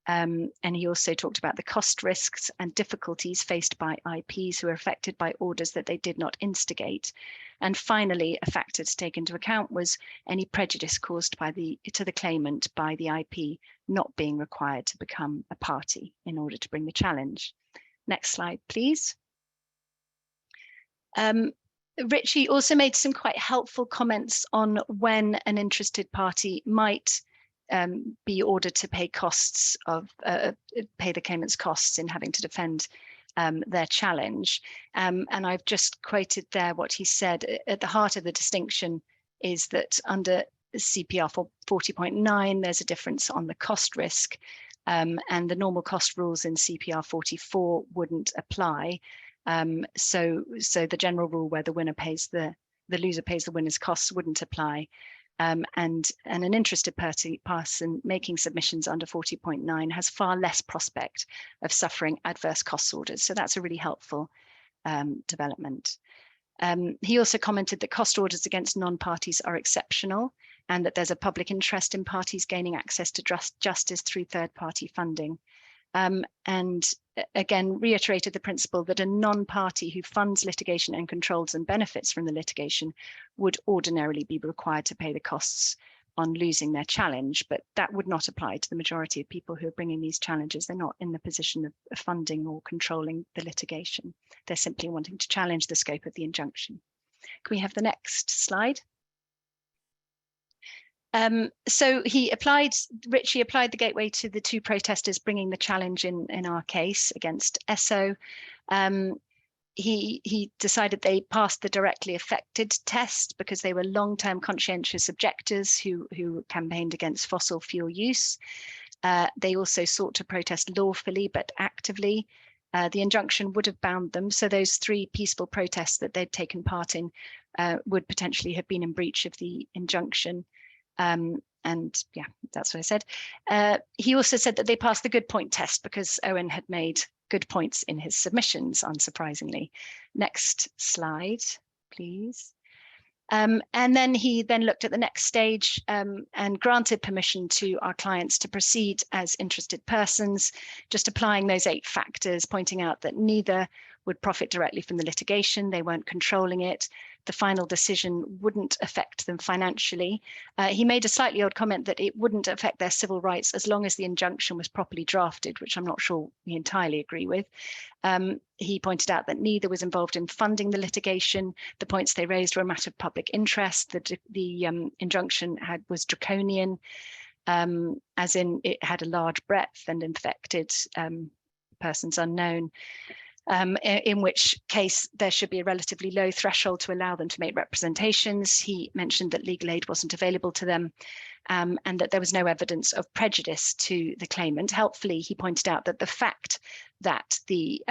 And he also talked about the cost risks and difficulties faced by IPs who are affected by orders that they did not instigate. And finally, a factor to take into account was any prejudice caused to the claimant by the IP not being required to become a party in order to bring the challenge. Next slide, please. Richie also made some quite helpful comments on when an interested party might be ordered to pay costs of pay the claimant's costs in having to defend their challenge. And I've just quoted there what he said. At the heart of the distinction is that under CPR 40.9, there's a difference on the cost risk, and the normal cost rules in CPR 44 wouldn't apply. So the general rule where the winner pays the loser pays the winner's costs wouldn't apply. And an interested person making submissions under 40.9 has far less prospect of suffering adverse cost orders. So that's a really helpful development. He also commented that cost orders against non-parties are exceptional and that there's a public interest in parties gaining access to justice through third-party funding. And again, reiterated the principle that a non-party who funds litigation and controls and benefits from the litigation would ordinarily be required to pay the costs on losing their challenge, but that would not apply to the majority of people who are bringing these challenges. They're not in the position of funding or controlling the litigation. They're simply wanting to challenge the scope of the injunction. Can we have the next slide? So Richie applied the gateway to the two protesters bringing the challenge in our case against ESSO. He decided they passed the directly affected test because they were long-term conscientious objectors who campaigned against fossil fuel use. They also sought to protest lawfully but actively. The injunction would have bound them, so those 3 peaceful protests that they'd taken part in would potentially have been in breach of the injunction. And yeah, that's what I said. He also said that they passed the good point test because Owen had made good points in his submissions, unsurprisingly. Next slide, please. And then he looked at the next stage and granted permission to our clients to proceed as interested persons, just applying those 8 factors, pointing out that neither would profit directly from the litigation, they weren't controlling it, the final decision wouldn't affect them financially. He made a slightly odd comment that it wouldn't affect their civil rights as long as the injunction was properly drafted, which I'm not sure we entirely agree with. He pointed out that neither was involved in funding the litigation. The points they raised were a matter of public interest. The injunction was draconian, as in it had a large breadth and infected persons unknown. In which case there should be a relatively low threshold to allow them to make representations. He mentioned that legal aid wasn't available to them and that there was no evidence of prejudice to the claimant. Helpfully, he pointed out that the fact that the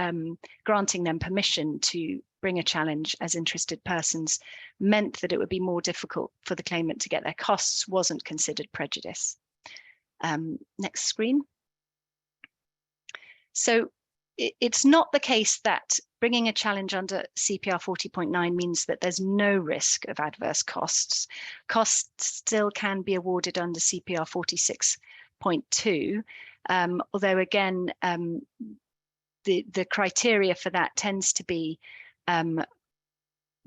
granting them permission to bring a challenge as interested persons meant that it would be more difficult for the claimant to get their costs wasn't considered prejudice. Next screen. So it's not the case that bringing a challenge under CPR 40.9 means that there's no risk of adverse costs. Costs still can be awarded under CPR 46.2, although again, the criteria for that tends to be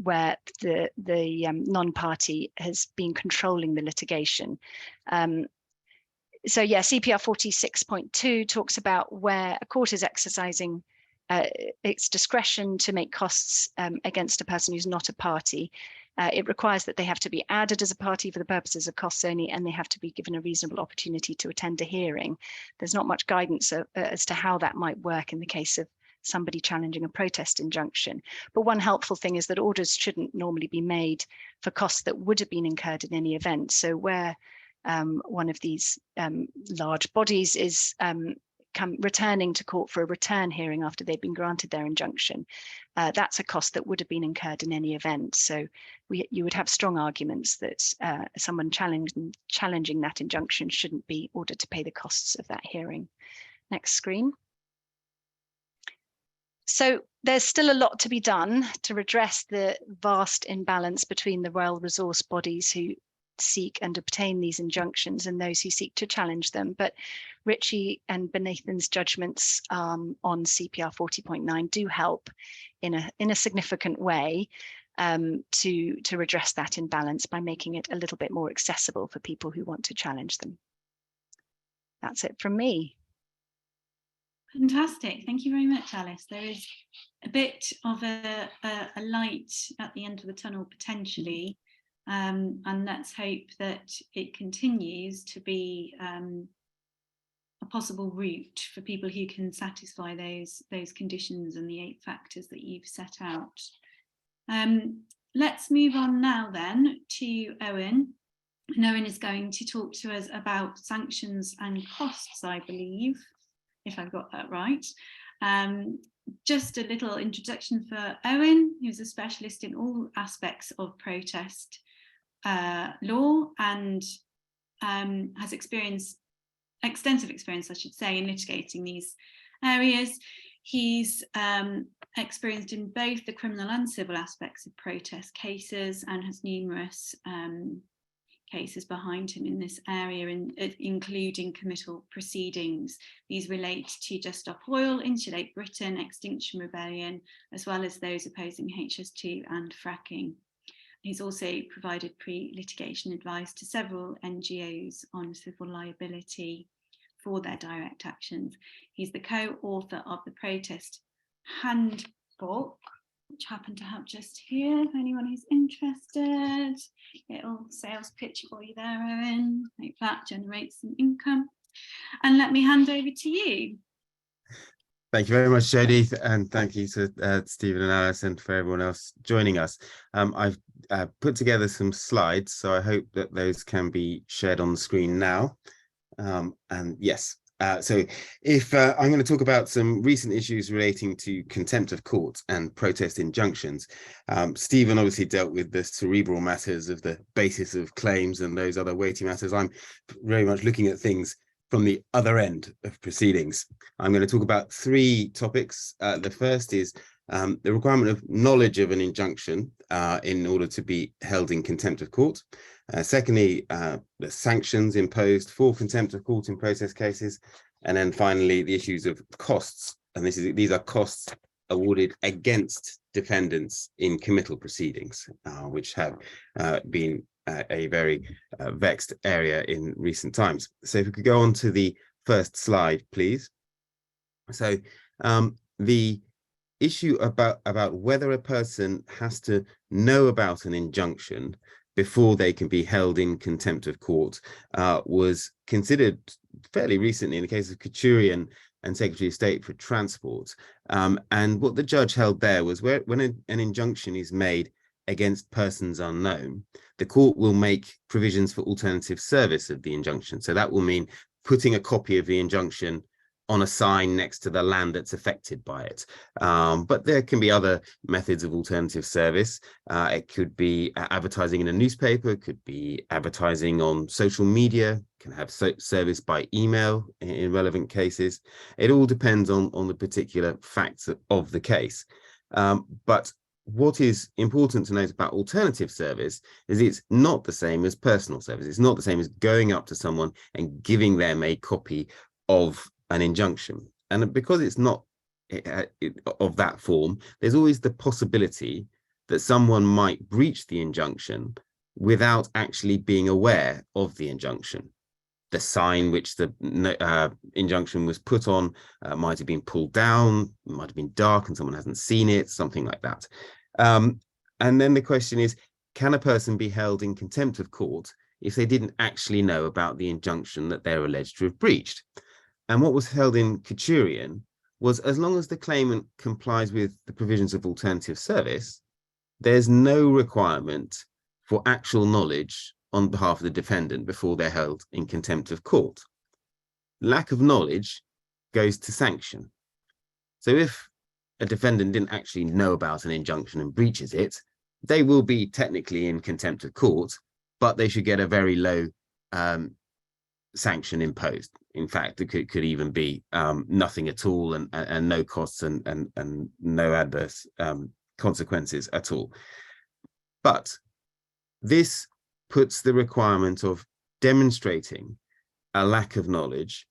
where the non-party has been controlling the litigation. So yeah, CPR 46.2 talks about where a court is exercising its discretion to make costs against a person who's not a party. It requires that they have to be added as a party for the purposes of costs only, and they have to be given a reasonable opportunity to attend a hearing. There's not much guidance as to how that might work in the case of somebody challenging a protest injunction. But one helpful thing is that orders shouldn't normally be made for costs that would have been incurred in any event. So where one of these large bodies is returning to court for a return hearing after they've been granted their injunction, that's a cost that would have been incurred in any event. So you would have strong arguments that someone challenging that injunction shouldn't be ordered to pay the costs of that hearing. Next screen. So there's still a lot to be done to redress the vast imbalance between the well-resourced bodies who seek and obtain these injunctions and those who seek to challenge them. But Ritchie and Benathan's judgments on CPR 40.9 do help in a significant way to redress that imbalance by making it a little bit more accessible for people who want to challenge them. That's it from me. Fantastic. Thank you very much, Alice. There is a bit of a light at the end of the tunnel potentially, and let's hope that it continues to be a possible route for people who can satisfy those conditions and the 8 factors that you've set out. Let's move on now then to Owen. And Owen is going to talk to us about sanctions and costs, I believe, if I've got that right. Just a little introduction for Owen, who's a specialist in all aspects of protest law and has extensive experience, I should say, in litigating these areas. He's experienced in both the criminal and civil aspects of protest cases and has numerous cases behind him in this area, including committal proceedings. These relate to Just Stop Oil, Insulate Britain, Extinction Rebellion, as well as those opposing HS2 and fracking. He's also provided pre-litigation advice to several NGOs on civil liability for their direct actions. He's the co-author of the Protest Handbook, which I happen to have just here, if anyone who's interested. Little sales pitch for you there, Owen. Hope that generates some income. And let me hand over to you. Thank you very much, Jodie, and thank you to Stephen and Alice and for everyone else joining us. I've put together some slides, so I hope that those can be shared on the screen now. And yes, so if I'm going to talk about some recent issues relating to contempt of court and protest injunctions. Stephen obviously dealt with the cerebral matters of the basis of claims and those other weighty matters. I'm very much looking at things from the other end of proceedings. I'm going to talk about 3 topics. The first is the requirement of knowledge of an injunction in order to be held in contempt of court. Secondly, the sanctions imposed for contempt of court in protest cases. And then finally, the issues of costs. And these are costs awarded against defendants in committal proceedings, which have been a very vexed area in recent times. So if we could go on to the first slide, please. So the issue about whether a person has to know about an injunction before they can be held in contempt of court was considered fairly recently in the case of Couturier and Secretary of State for Transport. And what the judge held there was when an injunction is made against persons unknown, the court will make provisions for alternative service of the injunction. So that will mean putting a copy of the injunction on a sign next to the land that's affected by it. But there can be other methods of alternative service. It could be advertising in a newspaper, it could be advertising on social media, can have service by email in relevant cases. It all depends on the particular facts of the case. But what is important to note about alternative service is it's not the same as personal service. It's not the same as going up to someone and giving them a copy of an injunction. And because it's not of that form, there's always the possibility that someone might breach the injunction without actually being aware of the injunction. The sign which the injunction was put on might have been pulled down, might have been dark and someone hasn't seen it, something like that. And then the question is, can a person be held in contempt of court if they didn't actually know about the injunction that they're alleged to have breached? And what was held in Couturier was, as long as the claimant complies with the provisions of alternative service, there's no requirement for actual knowledge on behalf of the defendant before they're held in contempt of court. Lack of knowledge goes to sanction. So if a defendant didn't actually know about an injunction and breaches it, they will be technically in contempt of court, but they should get a very low sanction imposed. In fact, it could even be nothing at all and no costs and no adverse consequences at all. But this puts the requirement of demonstrating a lack of knowledge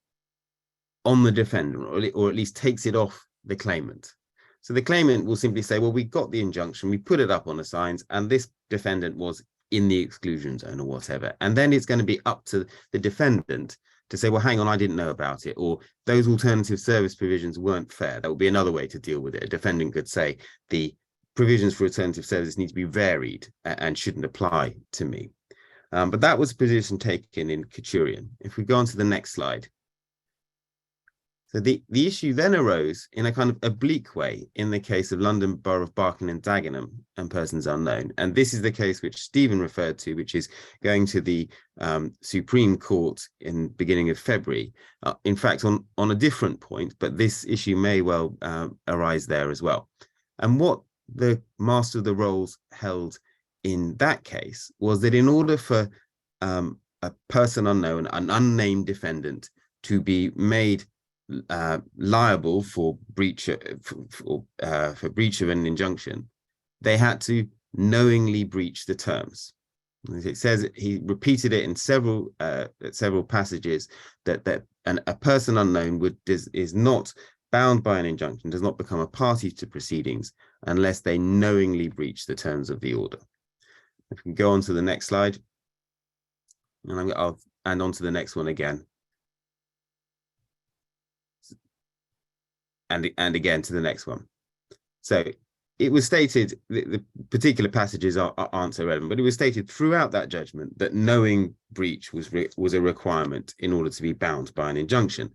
on the defendant, or at least takes it off the claimant. So the claimant will simply say, well, we got the injunction, we put it up on the signs, and this defendant was in the exclusion zone or whatever. And then it's going to be up to the defendant to say, well, hang on, I didn't know about it, or those alternative service provisions weren't fair. That would be another way to deal with it. A defendant could say the provisions for alternative services need to be varied and shouldn't apply to me. But that was a position taken in Couturian. If we go on to the next slide. So the issue then arose in a kind of oblique way in the case of London Borough of Barking and Dagenham and persons unknown. And this is the case which Stephen referred to, which is going to the Supreme Court in beginning of February. In fact, on a different point, but this issue may well arise there as well. And what the Master of the Rolls held in that case was that in order for a person unknown, an unnamed defendant, to be made liable for breach for breach of an injunction, they had to knowingly breach the terms. As it says, he repeated it in several passages that a person unknown is not bound by an injunction, does not become a party to proceedings unless they knowingly breach the terms of the order. If we can go on to the next slide, and I'll on to the next one again. And again to the next one. So it was stated, the particular passages aren't so relevant, but it was stated throughout that judgment that knowing breach was a requirement in order to be bound by an injunction.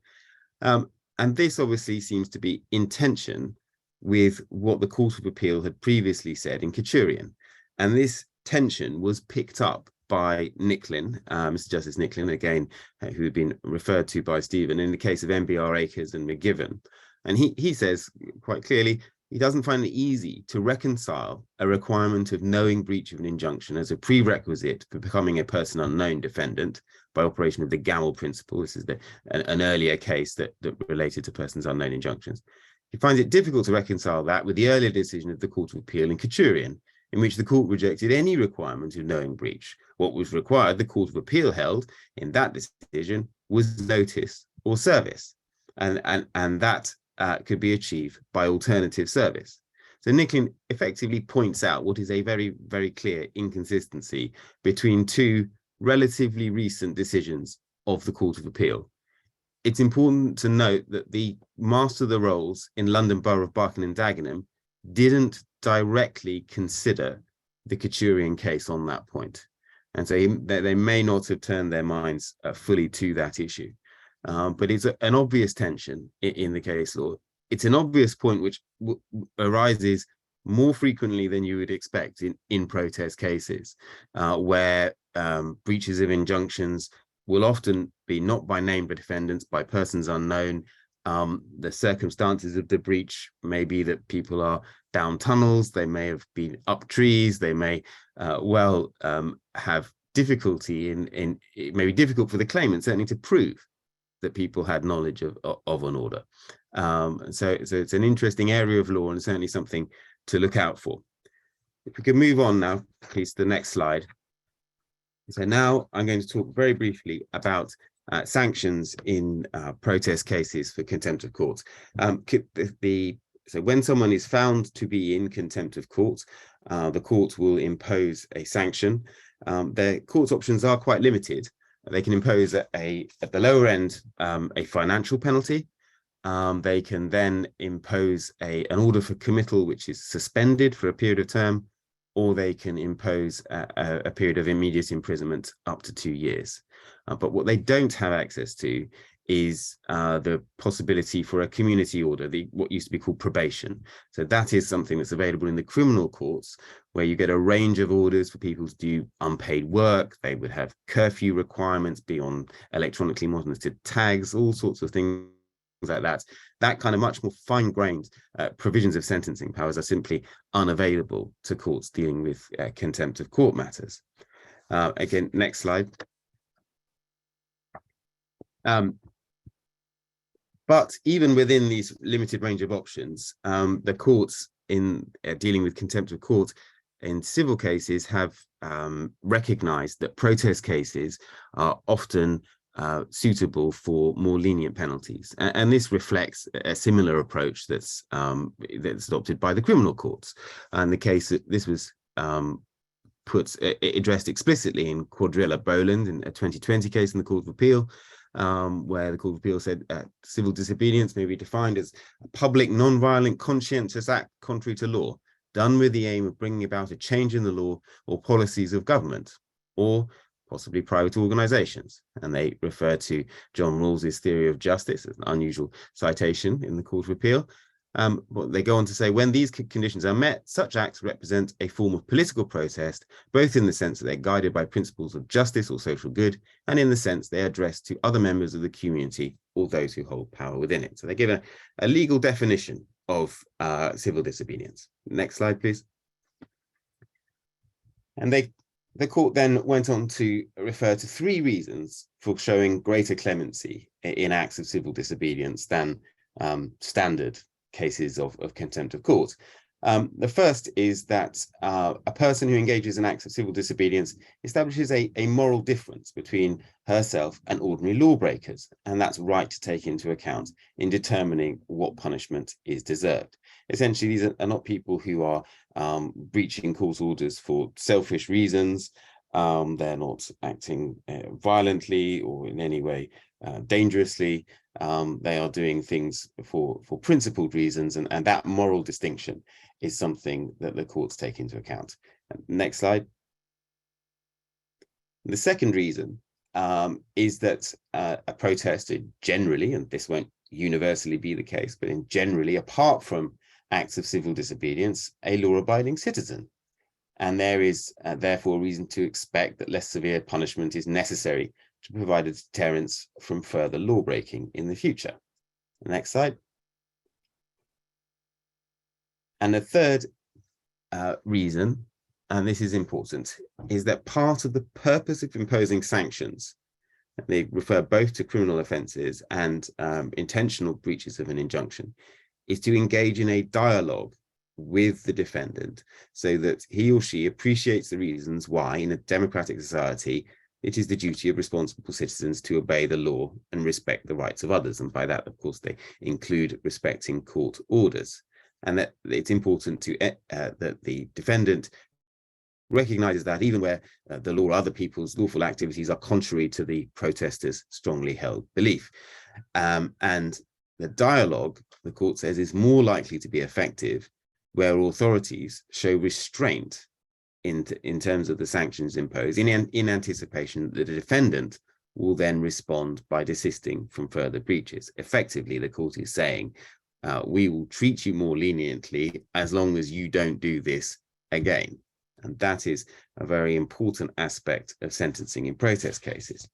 And this obviously seems to be in tension with what the Court of Appeal had previously said in Couturian. And this tension was picked up by Nicklin, Mr. Justice Nicklin, again, who had been referred to by Stephen in the case of MBR Acres and McGiven. And he says quite clearly, he doesn't find it easy to reconcile a requirement of knowing breach of an injunction as a prerequisite for becoming a person unknown defendant by operation of the Gamble principle. This is an earlier case that related to persons unknown injunctions. He finds it difficult to reconcile that with the earlier decision of the Court of Appeal in Couturian, in which the court rejected any requirement of knowing breach. What was required, the Court of Appeal held in that decision, was notice or service. And that could be achieved by alternative service. So Nicklin effectively points out what is a very, very clear inconsistency between two relatively recent decisions of the Court of Appeal. It's important to note that the Master of the Rolls in London Borough of Barking and Dagenham didn't directly consider the Couturian case on that point. And so they may not have turned their minds fully to that issue. But it's an obvious tension in the case law. It's an obvious point which arises more frequently than you would expect in protest cases, where breaches of injunctions will often be not by named defendants, by persons unknown. The circumstances of the breach may be that people are down tunnels, they may have been up trees, they may well have difficulty it may be difficult for the claimant certainly to prove that people had knowledge of an order. So it's an interesting area of law and certainly something to look out for. If we can move on now, please, to the next slide. So now I'm going to talk very briefly about sanctions in protest cases for contempt of court. So when someone is found to be in contempt of court, the court will impose a sanction. Their court's options are quite limited. They can impose at the lower end a financial penalty. They can then impose an order for committal which is suspended for a period of term, or they can impose a period of immediate imprisonment up to 2 years. But what they don't have access to is the possibility for a community order, what used to be called probation. So that is something that's available in the criminal courts, where you get a range of orders for people to do unpaid work. They would have curfew requirements, be on electronically monitored tags, all sorts of things like that, that kind of much more fine-grained provisions of sentencing powers are simply unavailable to courts dealing with contempt of court matters. Again, next slide. But even within these limited range of options, the courts in dealing with contempt of court in civil cases have recognized that protest cases are often suitable for more lenient penalties. And this reflects a similar approach that's adopted by the criminal courts. And the case that this was addressed explicitly in Quadrilla Boland in a 2020 case in the Court of Appeal, where the Court of Appeal said civil disobedience may be defined as a public, non-violent, conscientious act contrary to law, done with the aim of bringing about a change in the law or policies of government, or possibly private organizations. And they refer to John Rawls's theory of justice, as an unusual citation in the Court of Appeal. But they go on to say, when these conditions are met, such acts represent a form of political protest, both in the sense that they're guided by principles of justice or social good, and in the sense they are addressed to other members of the community or those who hold power within it. So they give a legal definition of civil disobedience. Next slide, please. And the court then went on to refer to 3 reasons for showing greater clemency in acts of civil disobedience than standard cases of contempt of court. The first is that a person who engages in acts of civil disobedience establishes a moral difference between herself and ordinary lawbreakers, and that's right to take into account in determining what punishment is deserved. Essentially, these are not people who are breaching court orders for selfish reasons. They're not acting violently or in any way dangerously. They are doing things for principled reasons, and that moral distinction is something that the courts take into account. Next slide. The second reason is that a protester generally, and this won't universally be the case, but generally, apart from acts of civil disobedience, a law-abiding citizen. And there is therefore reason to expect that less severe punishment is necessary to provide a deterrence from further lawbreaking in the future. Next slide. And the third reason, and this is important, is that part of the purpose of imposing sanctions, they refer both to criminal offences and intentional breaches of an injunction, is to engage in a dialogue with the defendant so that he or she appreciates the reasons why, in a democratic society, it is the duty of responsible citizens to obey the law and respect the rights of others. And by that, of course, they include respecting court orders. And that it's important to that the defendant recognizes that even where the law or other people's lawful activities are contrary to the protester's strongly held belief. And the dialogue, the court says, is more likely to be effective where authorities show restraint in terms of the sanctions imposed in anticipation that the defendant will then respond by desisting from further breaches. Effectively, the court is saying, we will treat you more leniently as long as you don't do this again. And that is a very important aspect of sentencing in protest cases.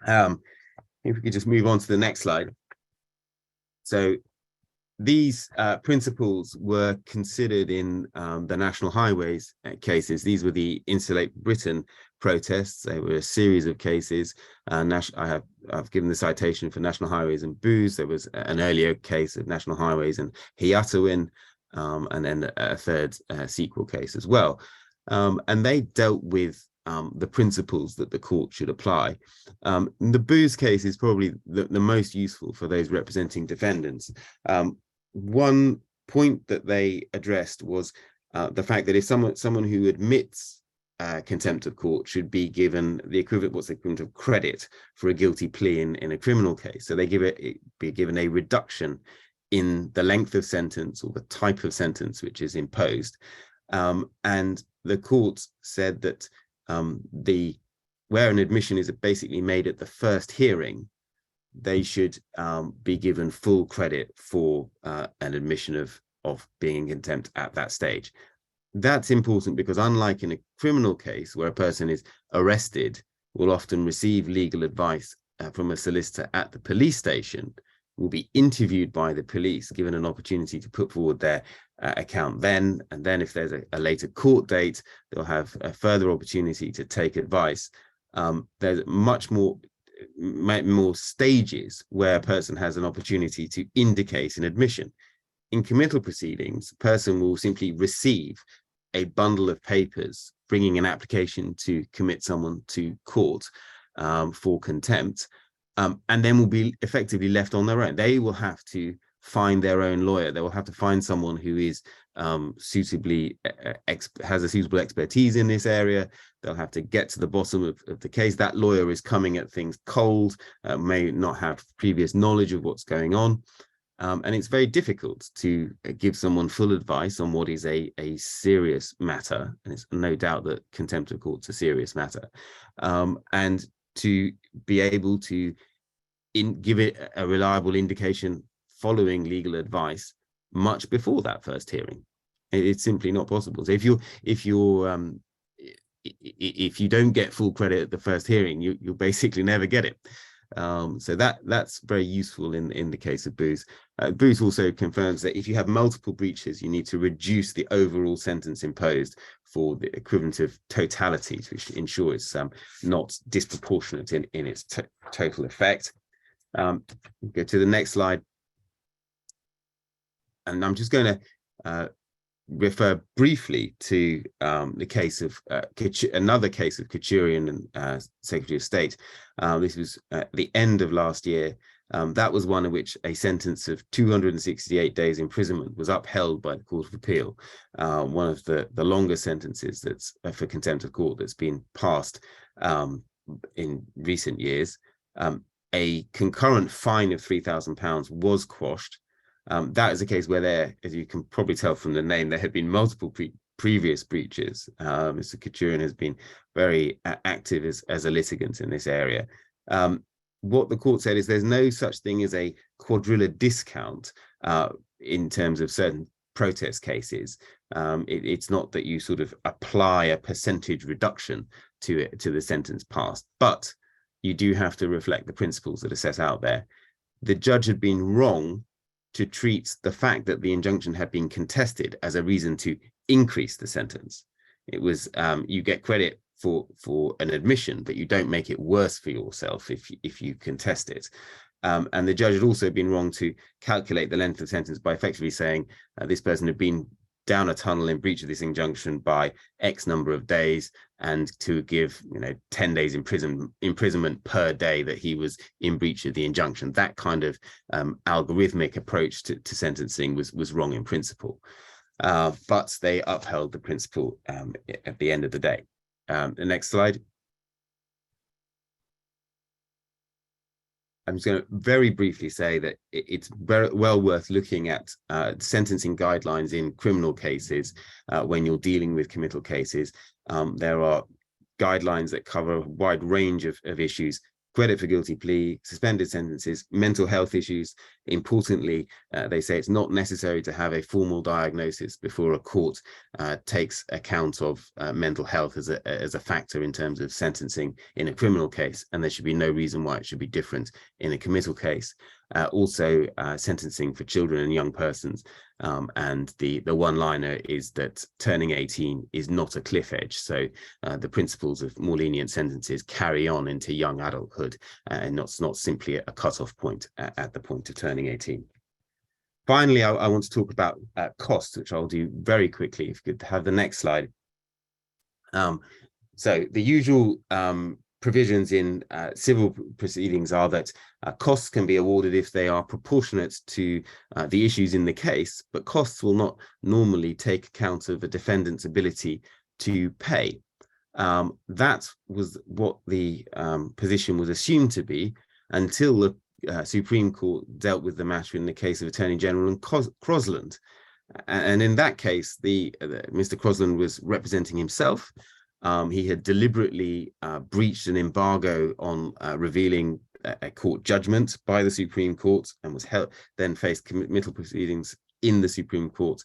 If we could just move on to the next slide. So these principles were considered in the National Highways cases. These were the Insulate Britain protests. They were a series of cases. I've given the citation for National Highways and Booze. There was an earlier case of National Highways and Hiatawin, and then a third sequel case as well. And they dealt with the principles that the court should apply. The Booze case is probably the most useful for those representing defendants. One point that they addressed was the fact that if someone who admits contempt of court should be given the equivalent, what's the equivalent of credit for a guilty plea in a criminal case. So they be given a reduction in the length of sentence or the type of sentence which is imposed. And the court said that where an admission is basically made at the first hearing, they should be given full credit for an admission of being in contempt at that stage. That's important because unlike in a criminal case where a person is arrested, will often receive legal advice from a solicitor at the police station, will be interviewed by the police, given an opportunity to put forward their account then, and then if there's a later court date, they'll have a further opportunity to take advice. There's much more stages where a person has an opportunity to indicate an admission. In committal proceedings, a person will simply receive a bundle of papers bringing an application to commit someone to court for contempt, and then will be effectively left on their own. They will have to find their own lawyer. They will have to find someone who is suitably has a suitable expertise in this area. They'll have to get to the bottom of the case. That lawyer is coming at things cold, may not have previous knowledge of what's going on. And it's very difficult to give someone full advice on what is a serious matter. And it's no doubt that contempt of court's a serious matter. And to be able to give it a reliable indication following legal advice much before that first hearing. It's simply not possible. So if you don't get full credit at the first hearing, you'll basically never get it. So that's very useful in the case of Blowe. Blowe also confirms that if you have multiple breaches, you need to reduce the overall sentence imposed for the equivalent of totality to ensure it's not disproportionate in its total effect. Go to the next slide. And I'm just going to refer briefly to the case of another case of Kachurian and Secretary of State. This was at the end of last year. That was one in which a sentence of 268 days imprisonment was upheld by the Court of Appeal, one of the longer sentences that's for contempt of court that's been passed in recent years. A concurrent fine of £3,000 was quashed. That is a case where there, as you can probably tell from the name, there had been multiple previous breaches. Mr. Kachurian has been very active as a litigant in this area. What the court said is there's no such thing as a quadrilla discount in terms of certain protest cases. It's not that you sort of apply a percentage reduction to the sentence passed, but you do have to reflect the principles that are set out there. The judge had been wrong to treat the fact that the injunction had been contested as a reason to increase the sentence. It was you get credit for an admission, but you don't make it worse for yourself if you contest it. And the judge had also been wrong to calculate the length of the sentence by effectively saying this person had been down a tunnel in breach of this injunction by X number of days, and to give 10 days imprisonment per day that he was in breach of the injunction. That kind of algorithmic approach to sentencing was wrong in principle, but they upheld the principle at the end of the day. The next slide. I'm just going to very briefly say that it's very well worth looking at sentencing guidelines in criminal cases when you're dealing with committal cases. There are guidelines that cover a wide range of issues: credit for guilty plea, suspended sentences, mental health issues. Importantly, they say it's not necessary to have a formal diagnosis before a court takes account of mental health as a factor in terms of sentencing in a criminal case, and there should be no reason why it should be different in a committal case. Also, sentencing for children and young persons, and the one-liner is that turning 18 is not a cliff edge. So the principles of more lenient sentences carry on into young adulthood, and not simply a cut-off point at the point of turning 18. Finally, I want to talk about costs, which I'll do very quickly. If you could have the next slide. So the usual provisions in civil proceedings are that costs can be awarded if they are proportionate to the issues in the case, but costs will not normally take account of a defendant's ability to pay. That was what the position was assumed to be until the Supreme Court dealt with the matter in the case of Attorney General and Crosland. And in that case, Mr. Crosland was representing himself. He had deliberately breached an embargo on revealing a court judgment by the Supreme Court, and was then faced committal proceedings in the Supreme Court.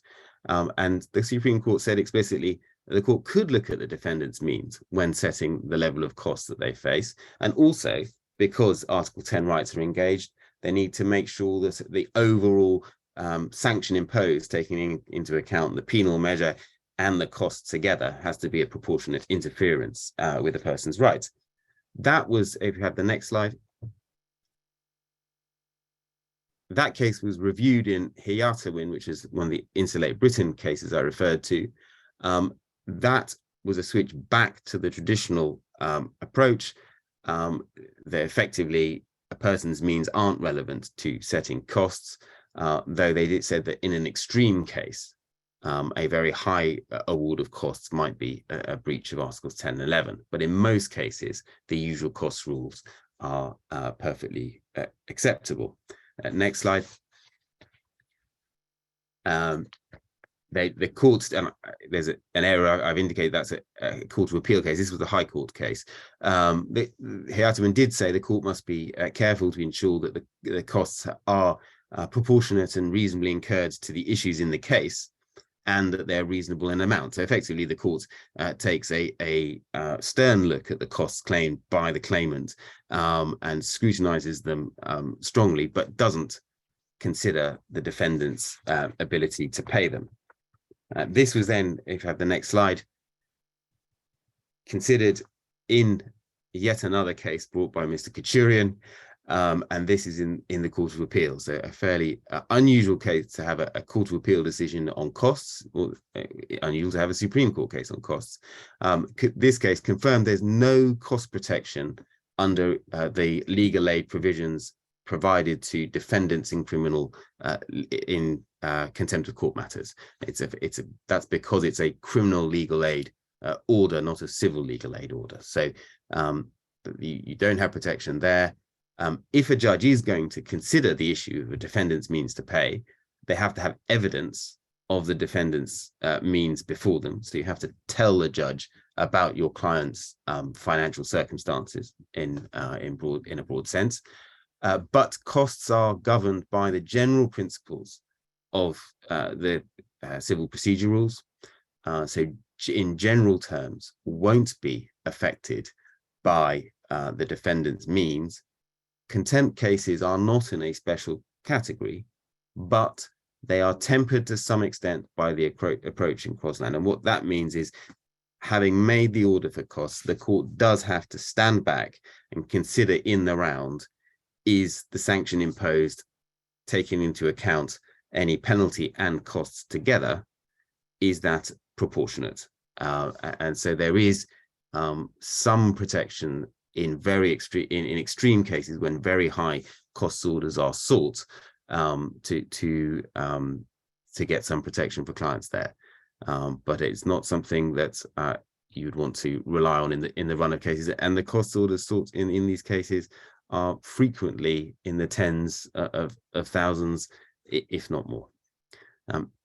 And the Supreme Court said explicitly that the court could look at the defendant's means when setting the level of costs that they face. And also, because Article 10 rights are engaged, they need to make sure that the overall sanction imposed, taking into account the penal measure and the cost together, has to be a proportionate interference with a person's rights. That was, if you have the next slide, that case was reviewed in Hyatawin, which is one of the Insulate Britain cases I referred to. That was a switch back to the traditional approach, that effectively a person's means aren't relevant to setting costs, though they said that in an extreme case, a very high award of costs might be a breach of Articles 10 and 11. But in most cases, the usual cost rules are perfectly acceptable. Next slide. The courts, there's an error. I've indicated that's a Court of Appeal case. This was a High Court case. Hyatawin did say the court must be careful to ensure that the costs are proportionate and reasonably incurred to the issues in the case, and that they're reasonable in amount. So effectively, the court takes a stern look at the costs claimed by the claimant and scrutinizes them strongly, but doesn't consider the defendant's ability to pay them. This was then, if you have the next slide, considered in yet another case brought by Mr. Kachurian, and this is in the Court of Appeal. So a fairly unusual case to have a Court of Appeal decision on costs, or unusual to have a Supreme Court case on costs. This case confirmed there's no cost protection under the legal aid provisions provided to defendants in criminal contempt of court matters. That's because it's a criminal legal aid order, not a civil legal aid order. So you don't have protection there. If a judge is going to consider the issue of a defendant's means to pay, they have to have evidence of the defendant's means before them. So you have to tell the judge about your client's financial circumstances in a broad sense. But costs are governed by the general principles of the civil procedure rules. So in general terms, won't be affected by the defendant's means. Contempt cases are not in a special category, but they are tempered to some extent by the approach in Crosland. And what that means is, having made the order for costs, the court does have to stand back and consider in the round, is the sanction imposed, taking into account any penalty and costs together, is that proportionate? And so there is some protection in very extreme cases when very high cost orders are sought, to get some protection for clients there. But it's not something that you would want to rely on in the run of cases. And the cost orders sought in these cases are frequently in the tens of thousands, if not more.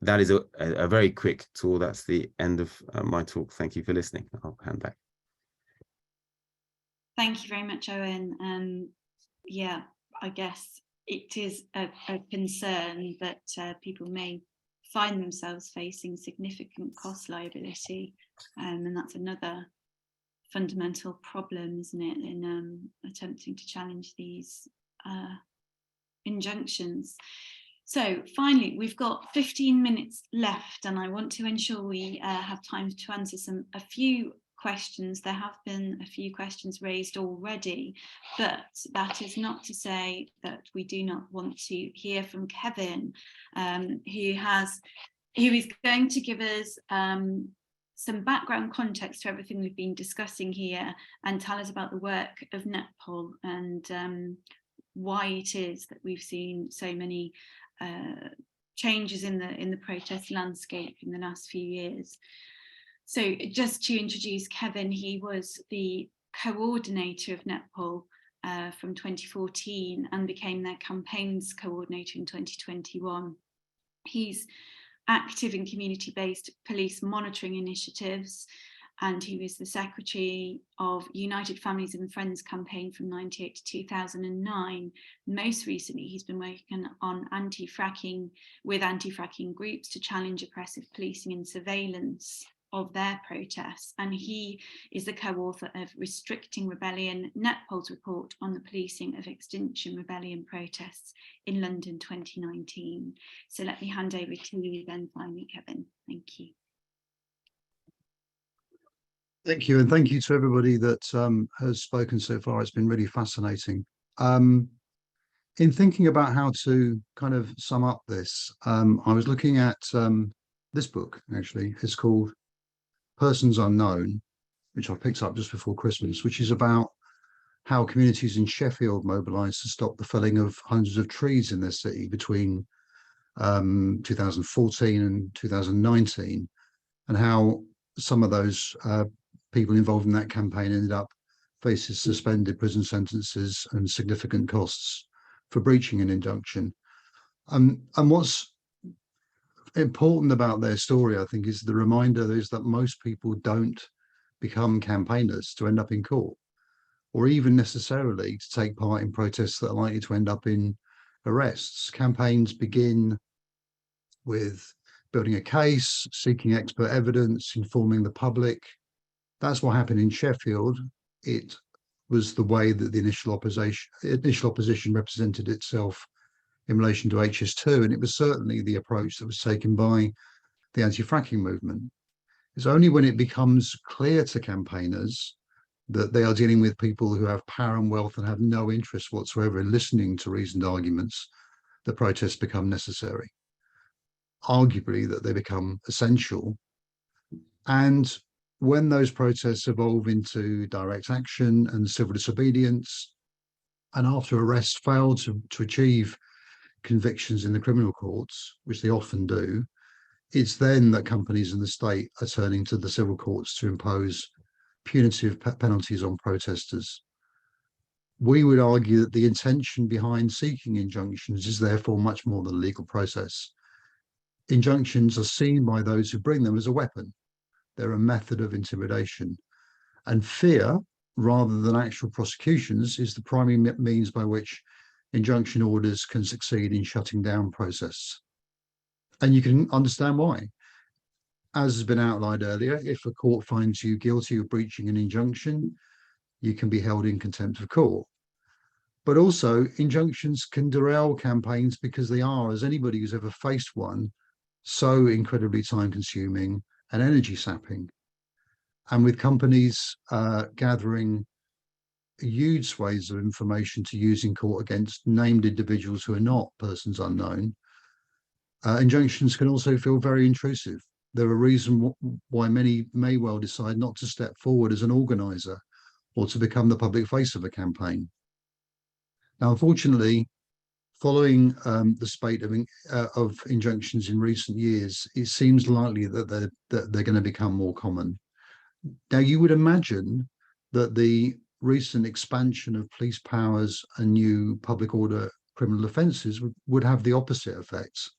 That is a very quick tour. That's the end of my talk. Thank you for listening. I'll hand back. Thank you very much, Owen. Yeah, I guess it is a concern that people may find themselves facing significant cost liability, and that's another fundamental problem, isn't it, in attempting to challenge these injunctions. So finally, we've got 15 minutes left, and I want to ensure we have time to answer a few questions. There have been a few questions raised already, but that is not to say that we do not want to hear from Kevin, who is going to give us some background context to everything we've been discussing here, and tell us about the work of Netpol and why it is that we've seen so many changes in the protest landscape in the last few years. So just to introduce Kevin, he was the coordinator of Netpol from 2014 and became their campaigns coordinator in 2021. He's active in community-based police monitoring initiatives, and he was the secretary of United Families and Friends campaign from 1998 to 2009. Most recently, he's been working on anti-fracking groups to challenge oppressive policing and surveillance of their protests, and he is the co-author of Restricting Rebellion, Netpol's report on the policing of Extinction Rebellion protests in London 2019. So let me hand over to you then finally, Kevin. Thank you. Thank you, and thank you to everybody that has spoken so far. It's been really fascinating. In thinking about how to kind of sum up this, I was looking at this book, actually. It's called Persons Unknown, which I picked up just before Christmas, which is about how communities in Sheffield mobilised to stop the felling of hundreds of trees in their city between 2014 and 2019, and how some of those people involved in that campaign ended up facing suspended prison sentences and significant costs for breaching an injunction. And what's important about their story, I think, is the reminder is that most people don't become campaigners to end up in court, or even necessarily to take part in protests that are likely to end up in arrests. Campaigns begin with building a case, seeking expert evidence, informing the public. That's what happened in Sheffield. It was the way that the initial opposition represented itself in relation to HS2, and it was certainly the approach that was taken by the anti-fracking movement. It's only when it becomes clear to campaigners that they are dealing with people who have power and wealth and have no interest whatsoever in listening to reasoned arguments that protests become necessary. Arguably that they become essential. And when those protests evolve into direct action and civil disobedience, and after arrests fail to achieve convictions in the criminal courts, which they often do, it's then that companies in the state are turning to the civil courts to impose punitive penalties on protesters. We would argue that the intention behind seeking injunctions is therefore much more than a legal process. Injunctions are seen by those who bring them as a weapon. They're a method of intimidation. And fear, rather than actual prosecutions, is the primary means by which injunction orders can succeed in shutting down protests. And you can understand why. As has been outlined earlier, if a court finds you guilty of breaching an injunction, you can be held in contempt of court. But also, injunctions can derail campaigns because they are, as anybody who's ever faced one, so incredibly time-consuming and energy-sapping. And with companies gathering huge swathes of information to use in court against named individuals who are not persons unknown, injunctions can also feel very intrusive. There are reasons why many may well decide not to step forward as an organizer or to become the public face of a campaign. Now, unfortunately, following the spate of injunctions in recent years, it seems likely that they're going to become more common. Now, you would imagine that the recent expansion of police powers and new public order criminal offences would have the opposite effects.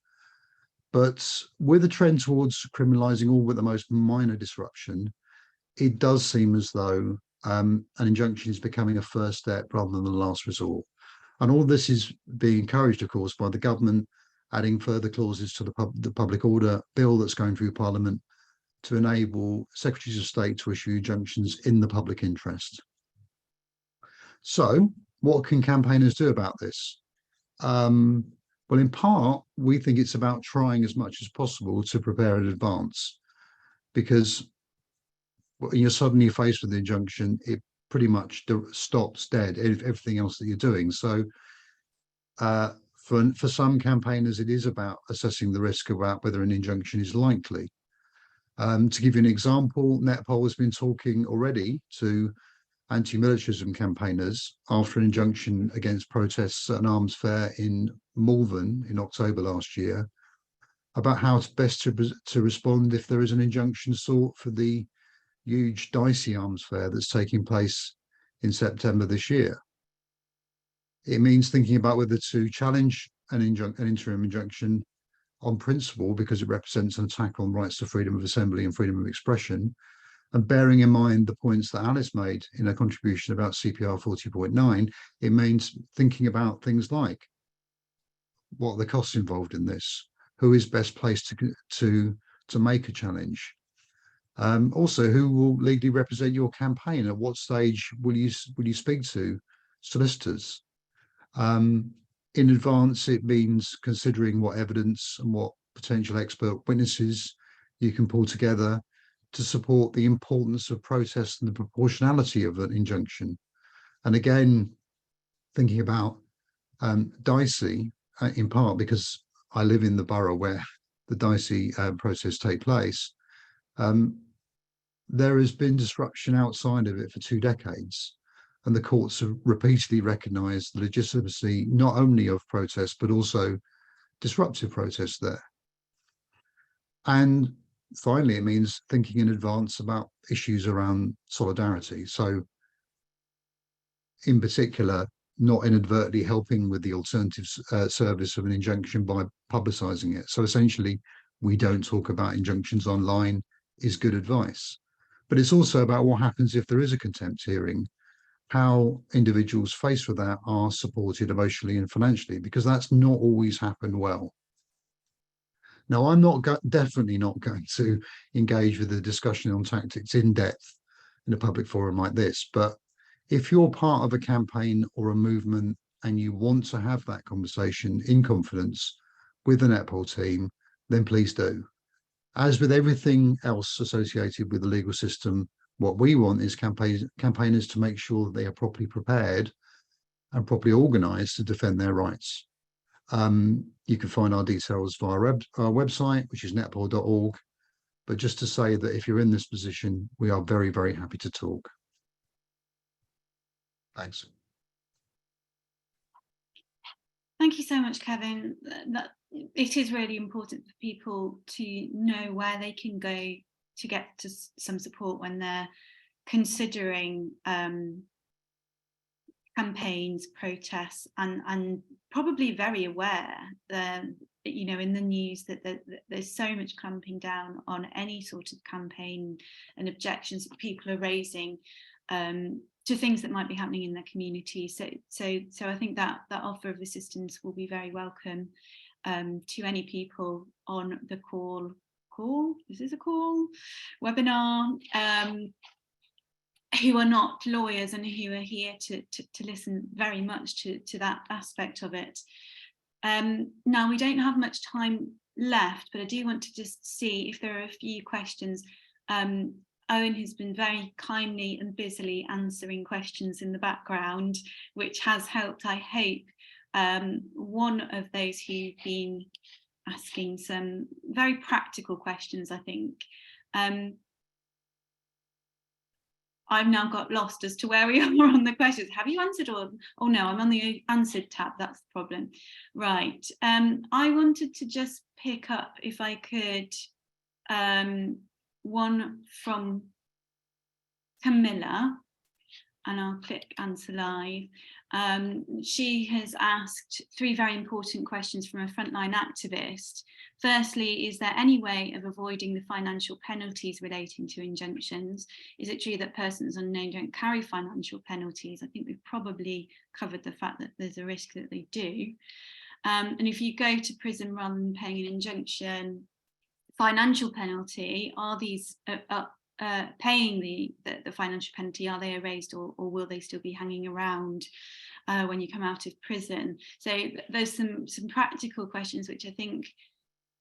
But with a trend towards criminalising all but the most minor disruption, it does seem as though an injunction is becoming a first step rather than the last resort. And all this is being encouraged, of course, by the government adding further clauses to the public order bill that's going through Parliament to enable secretaries of state to issue injunctions in the public interest. So what can campaigners do about this? Well, in part, we think it's about trying as much as possible to prepare in advance, because when you're suddenly faced with the injunction, it pretty much stops dead everything else that you're doing. So for some campaigners, it is about assessing the risk about whether an injunction is likely. To give you an example, Netpol has been talking already to anti-militarism campaigners after an injunction against protests at an arms fair in Malvern in October last year about how best to respond if there is an injunction sought for the huge dicey arms fair that's taking place in September this year. It means thinking about whether to challenge an interim injunction on principle because it represents an attack on rights to freedom of assembly and freedom of expression, and bearing in mind the points that Alice made in her contribution about CPR 40.9, it means thinking about things like what are the costs involved in this, who is best placed to make a challenge, Also, who will legally represent your campaign? At what stage will you speak to solicitors? In advance, it means considering what evidence and what potential expert witnesses you can pull together to support the importance of protest and the proportionality of an injunction. And again, thinking about Dicey, in part because I live in the borough where the Dicey protests take place, there has been disruption outside of it for 2 decades. And the courts have repeatedly recognised the legitimacy not only of protests, but also disruptive protests there. And finally, it means thinking in advance about issues around solidarity. So in particular, not inadvertently helping with the alternative service of an injunction by publicising it. So essentially, we don't talk about injunctions online is good advice. But it's also about what happens if there is a contempt hearing, how individuals faced with that are supported emotionally and financially, because that's not always happened well. Now, I'm definitely not going to engage with the discussion on tactics in depth in a public forum like this, but if you're part of a campaign or a movement and you want to have that conversation in confidence with the Netpol team, then please do. As with everything else associated with the legal system, what we want is campaigners to make sure that they are properly prepared and properly organised to defend their rights. You can find our details via our website, which is netpol.org. But just to say that if you're in this position, we are very, very happy to talk. Thanks. Thank you so much, Kevin. It is really important for people to know where they can go to get to some support when they're considering campaigns, protests, and probably very aware that, you know, in the news that there's so much clamping down on any sort of campaign and objections that people are raising to things that might be happening in their community. So I think that offer of assistance will be very welcome to any people on the webinar who are not lawyers and who are here to listen very much to that aspect of it. Now, we don't have much time left, but I do want to just see if there are a few questions. Owen has been very kindly and busily answering questions in the background, which has helped, I hope, one of those who've been asking some very practical questions, I think. I've now got lost as to where we are on the questions. Have you answered all? Oh no, I'm on the answered tab, that's the problem. Right, I wanted to just pick up, if I could, one from Camilla, and I'll click answer live. She has asked 3 very important questions from a frontline activist. Firstly, is there any way of avoiding the financial penalties relating to injunctions? Is it true that persons unknown don't carry financial penalties? I think we've probably covered the fact that there's a risk that they do. And if you go to prison rather than paying an injunction, financial penalty, are these paying the financial penalty, are they erased, or will they still be hanging around when you come out of prison? So there's some practical questions which I think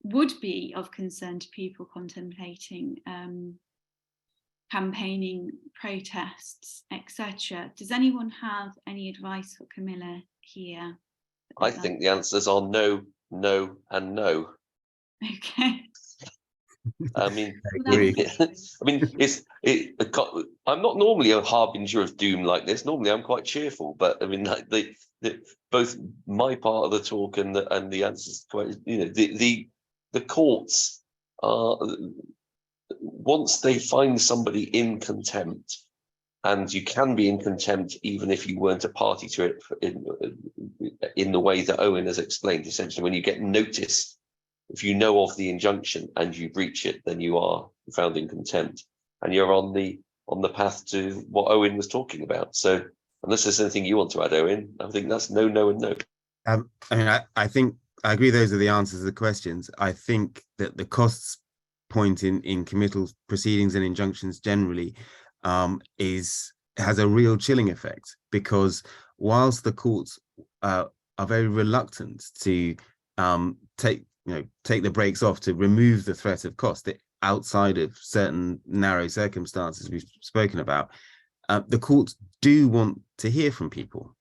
would be of concern to people contemplating campaigning, protests, etc. Does anyone have any advice for Camilla here? I think the answers are no, no, and no. Okay. I mean, I'm not normally a harbinger of doom like this. Normally, I'm quite cheerful, but I mean, like both my part of the talk and the answers, quite, you know, the courts are, once they find somebody in contempt, and you can be in contempt even if you weren't a party to it in the way that Owen has explained. Essentially, when you get notice, if you know of the injunction and you breach it, then you are found in contempt, and you're on the path to what Owen was talking about. So, unless there's anything you want to add, Owen, I think that's no, no, and no. I mean, I think I agree. Those are the answers to the questions. I think that the costs point in committal proceedings and injunctions generally has a real chilling effect, because whilst the courts are very reluctant to take the brakes off, to remove the threat of cost outside of certain narrow circumstances we've spoken about, the courts do want to hear from people.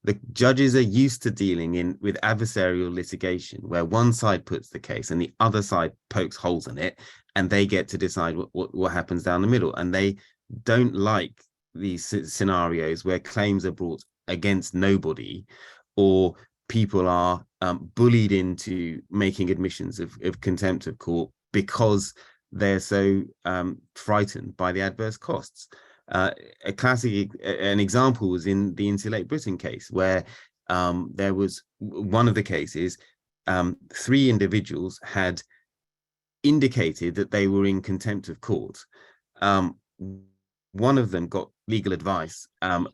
The judges are used to dealing with adversarial litigation, where one side puts the case and the other side pokes holes in it, and they get to decide what happens down the middle. And they don't like these scenarios where claims are brought against nobody, or people are bullied into making admissions of contempt of court because they're so frightened by the adverse costs. An example was in the Insulate Britain case, where there was one of the cases, 3 individuals had indicated that they were in contempt of court. One of them got legal advice, and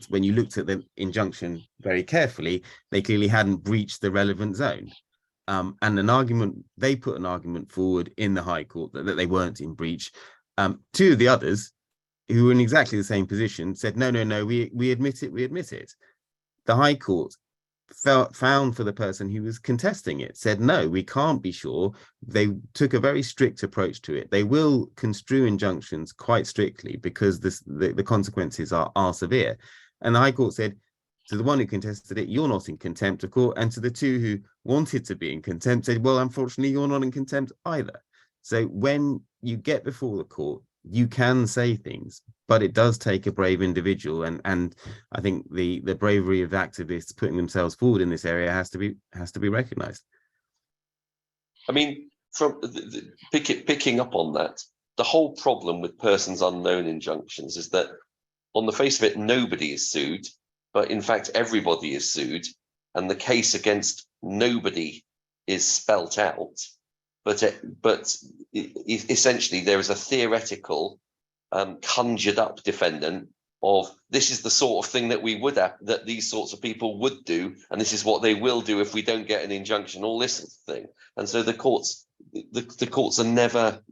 when you looked at the injunction very carefully, they clearly hadn't breached the relevant zone. And they put an argument forward in the High Court that they weren't in breach. 2 of the others, who were in exactly the same position, said, no, we admit it. The High Court found for the person who was contesting it, said, no, we can't be sure. They took a very strict approach to it. They will construe injunctions quite strictly because the consequences are severe. And the High Court said to the one who contested it, you're not in contempt of court. And to the 2 who wanted to be in contempt, said, well, unfortunately, you're not in contempt either. So when you get before the court, you can say things, but it does take a brave individual, and I think the bravery of activists putting themselves forward in this area has to be recognized. I mean, from picking up on that, the whole problem with persons unknown injunctions is that on the face of it, nobody is sued, but in fact, everybody is sued, and the case against nobody is spelt out. But essentially, there is a theoretical, conjured up defendant of this is the sort of thing that that these sorts of people would do, and this is what they will do if we don't get an injunction. All this sort of thing, and so the courts are never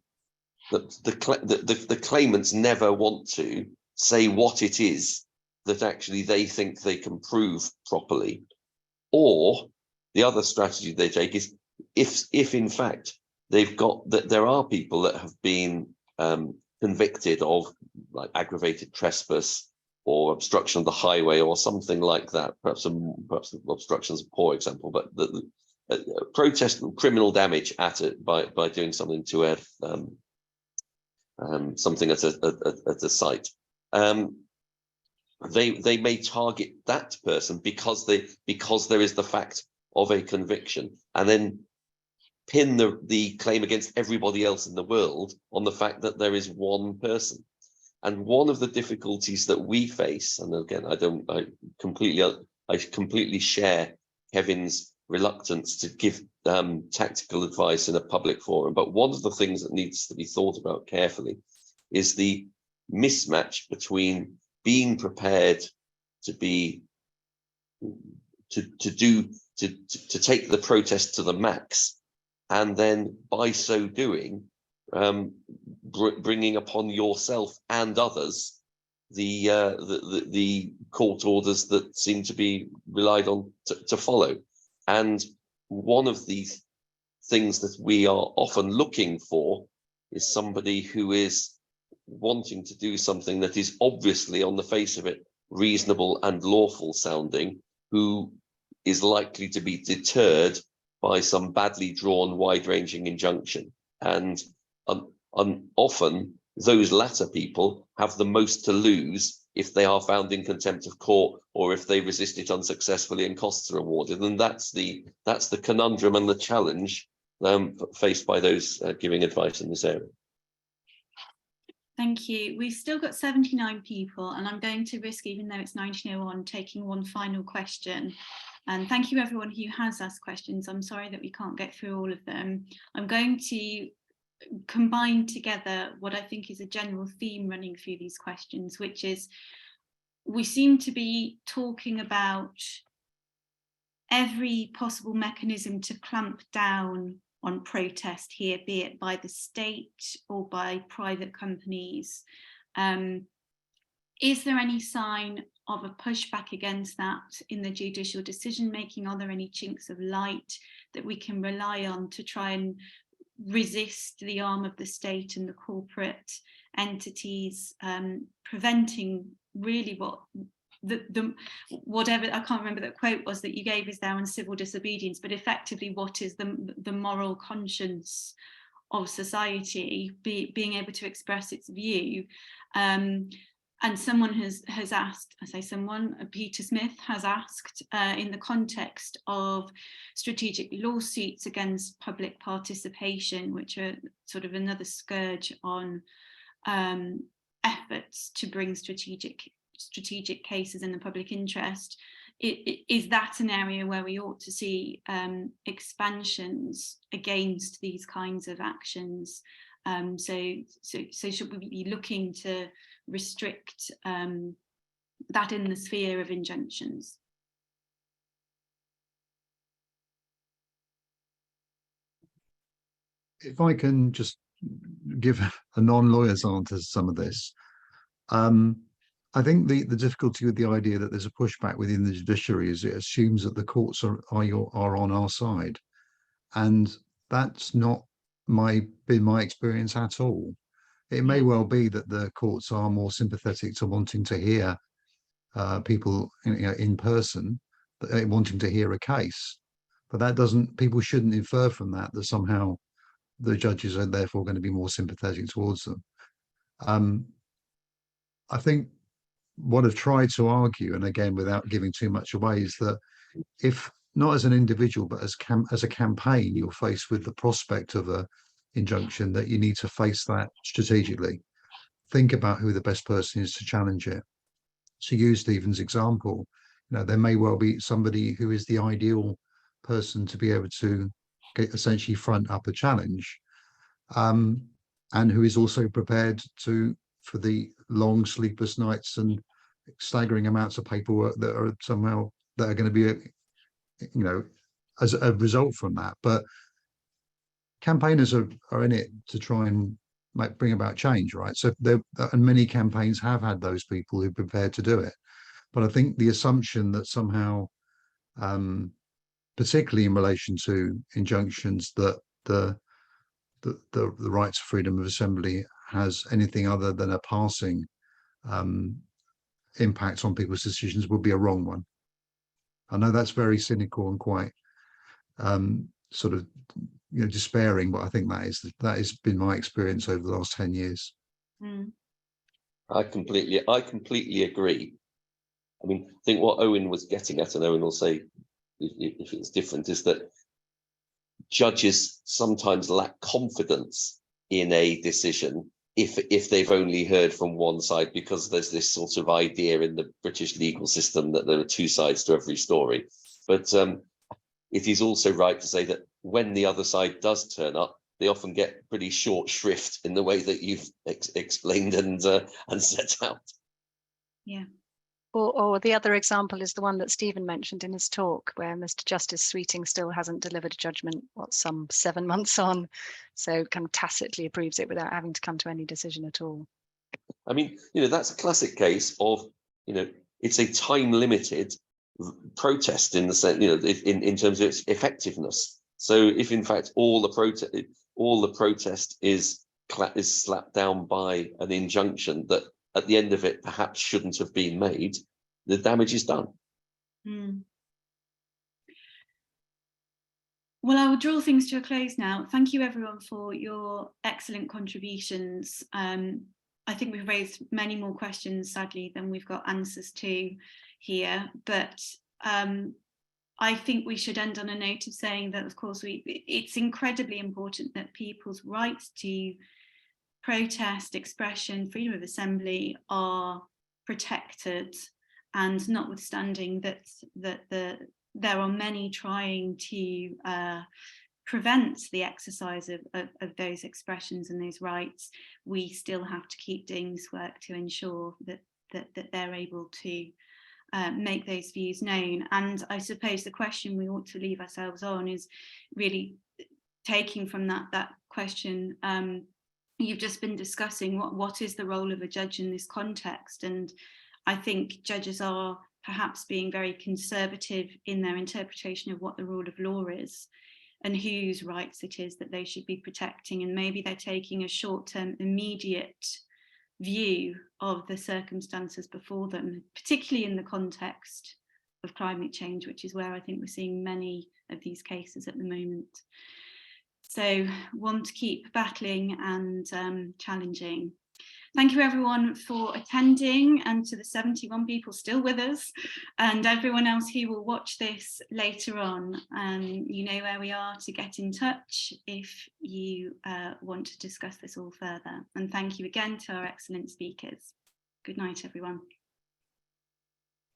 the claimants never want to say what it is that actually they think they can prove properly, or the other strategy they take is if in fact they've got that there are people that have been convicted of like aggravated trespass or obstruction of the highway or something like that, perhaps obstruction is a poor example, but the protest criminal damage at it by doing something to something at a site. They may target that person because there is the fact of a conviction, and then pin the claim against everybody else in the world on the fact that there is one person. And one of the difficulties that we face, and again, I completely share Kevin's reluctance to give tactical advice in a public forum, but one of the things that needs to be thought about carefully is the mismatch between being prepared to take the protest to the max, and then by so doing, bringing upon yourself and others the court orders that seem to be relied on to follow. And one of the things that we are often looking for is somebody who is wanting to do something that is obviously on the face of it reasonable and lawful sounding, who is likely to be deterred by some badly drawn wide-ranging injunction. And often those latter people have the most to lose if they are found in contempt of court or if they resist it unsuccessfully and costs are awarded. And that's the conundrum and the challenge faced by those giving advice in this area. Thank you. We've still got 79 people, and I'm going to risk, even though it's 19:01, taking one final question. And thank you everyone who has asked questions. I'm sorry that we can't get through all of them. I'm going to combine together what I think is a general theme running through these questions, which is we seem to be talking about every possible mechanism to clamp down protest here, be it by the state or by private companies. Is there any sign of a pushback against that in the judicial decision making? Are there any chinks of light that we can rely on to try and resist the arm of the state and the corporate entities preventing really what whatever, I can't remember that quote was that you gave us there on civil disobedience, but effectively what is the moral conscience of society being able to express its view. And someone has asked, I say someone, Peter Smith has asked in the context of strategic lawsuits against public participation, which are sort of another scourge on efforts to bring strategic cases in the public interest. Is that an area where we ought to see expansions against these kinds of actions? So should we be looking to restrict that in the sphere of injunctions? If I can just give a non-lawyer's answer to some of this, I think the difficulty with the idea that there's a pushback within the judiciary is it assumes that the courts are on our side, and that's not been my experience at all. It may well be that the courts are more sympathetic to wanting to hear people in person, wanting to hear a case, but that doesn't. People shouldn't infer from that somehow the judges are therefore going to be more sympathetic towards them. I think what I've tried to argue, and again without giving too much away, is that if not as an individual but as a campaign, you're faced with the prospect of a injunction, that you need to face that strategically. Think about who the best person is to challenge it. To use Stephen's example, there may well be somebody who is the ideal person to be able to essentially front up a challenge, and who is also prepared for the long sleepless nights and staggering amounts of paperwork that are going to be as a result from that. But campaigners are in it to try and bring about change, right? So and many campaigns have had those people who are prepared to do it. But I think the assumption that somehow, particularly in relation to injunctions, that the right to freedom of assembly has anything other than a passing impact on people's decisions would be a wrong one. I know that's very cynical and quite sort of despairing, but I think that has been my experience over the last 10 years. I completely agree. I mean, I think what Owen was getting at, and Owen will say if it's different, is that judges sometimes lack confidence in a decision if they've only heard from one side, because there's this sort of idea in the British legal system that there are two sides to every story. But it is also right to say that when the other side does turn up, they often get pretty short shrift in the way that you've explained and set out. Yeah. Or the other example is the one that Stephen mentioned in his talk, where Mr. Justice Sweeting still hasn't delivered a judgment, some 7 months on, so kind of tacitly approves it without having to come to any decision at all. I mean, that's a classic case of, it's a time-limited protest in the sense, in terms of its effectiveness. So if in fact all the protest is slapped down by an injunction that at the end of it perhaps shouldn't have been made, the damage is done. Well, I will draw things to a close now. Thank you everyone for your excellent contributions. I think we've raised many more questions, sadly, than we've got answers to here, but I think we should end on a note of saying that, of course, it's incredibly important that people's rights to protest, expression, freedom of assembly are protected, and notwithstanding that there are many trying to prevent the exercise of those expressions and those rights, we still have to keep doing this work to ensure that they're able to make those views known. And I suppose the question we ought to leave ourselves on is really taking from that question, you've just been discussing what is the role of a judge in this context, and I think judges are perhaps being very conservative in their interpretation of what the rule of law is and whose rights it is that they should be protecting, and maybe they're taking a short-term immediate view of the circumstances before them, particularly in the context of climate change, which is where I think we're seeing many of these cases at the moment. So want to keep battling and challenging. Thank you everyone for attending, and to the 71 people still with us and everyone else who will watch this later on. You know where we are to get in touch if you want to discuss this all further. And thank you again to our excellent speakers. Good night, everyone.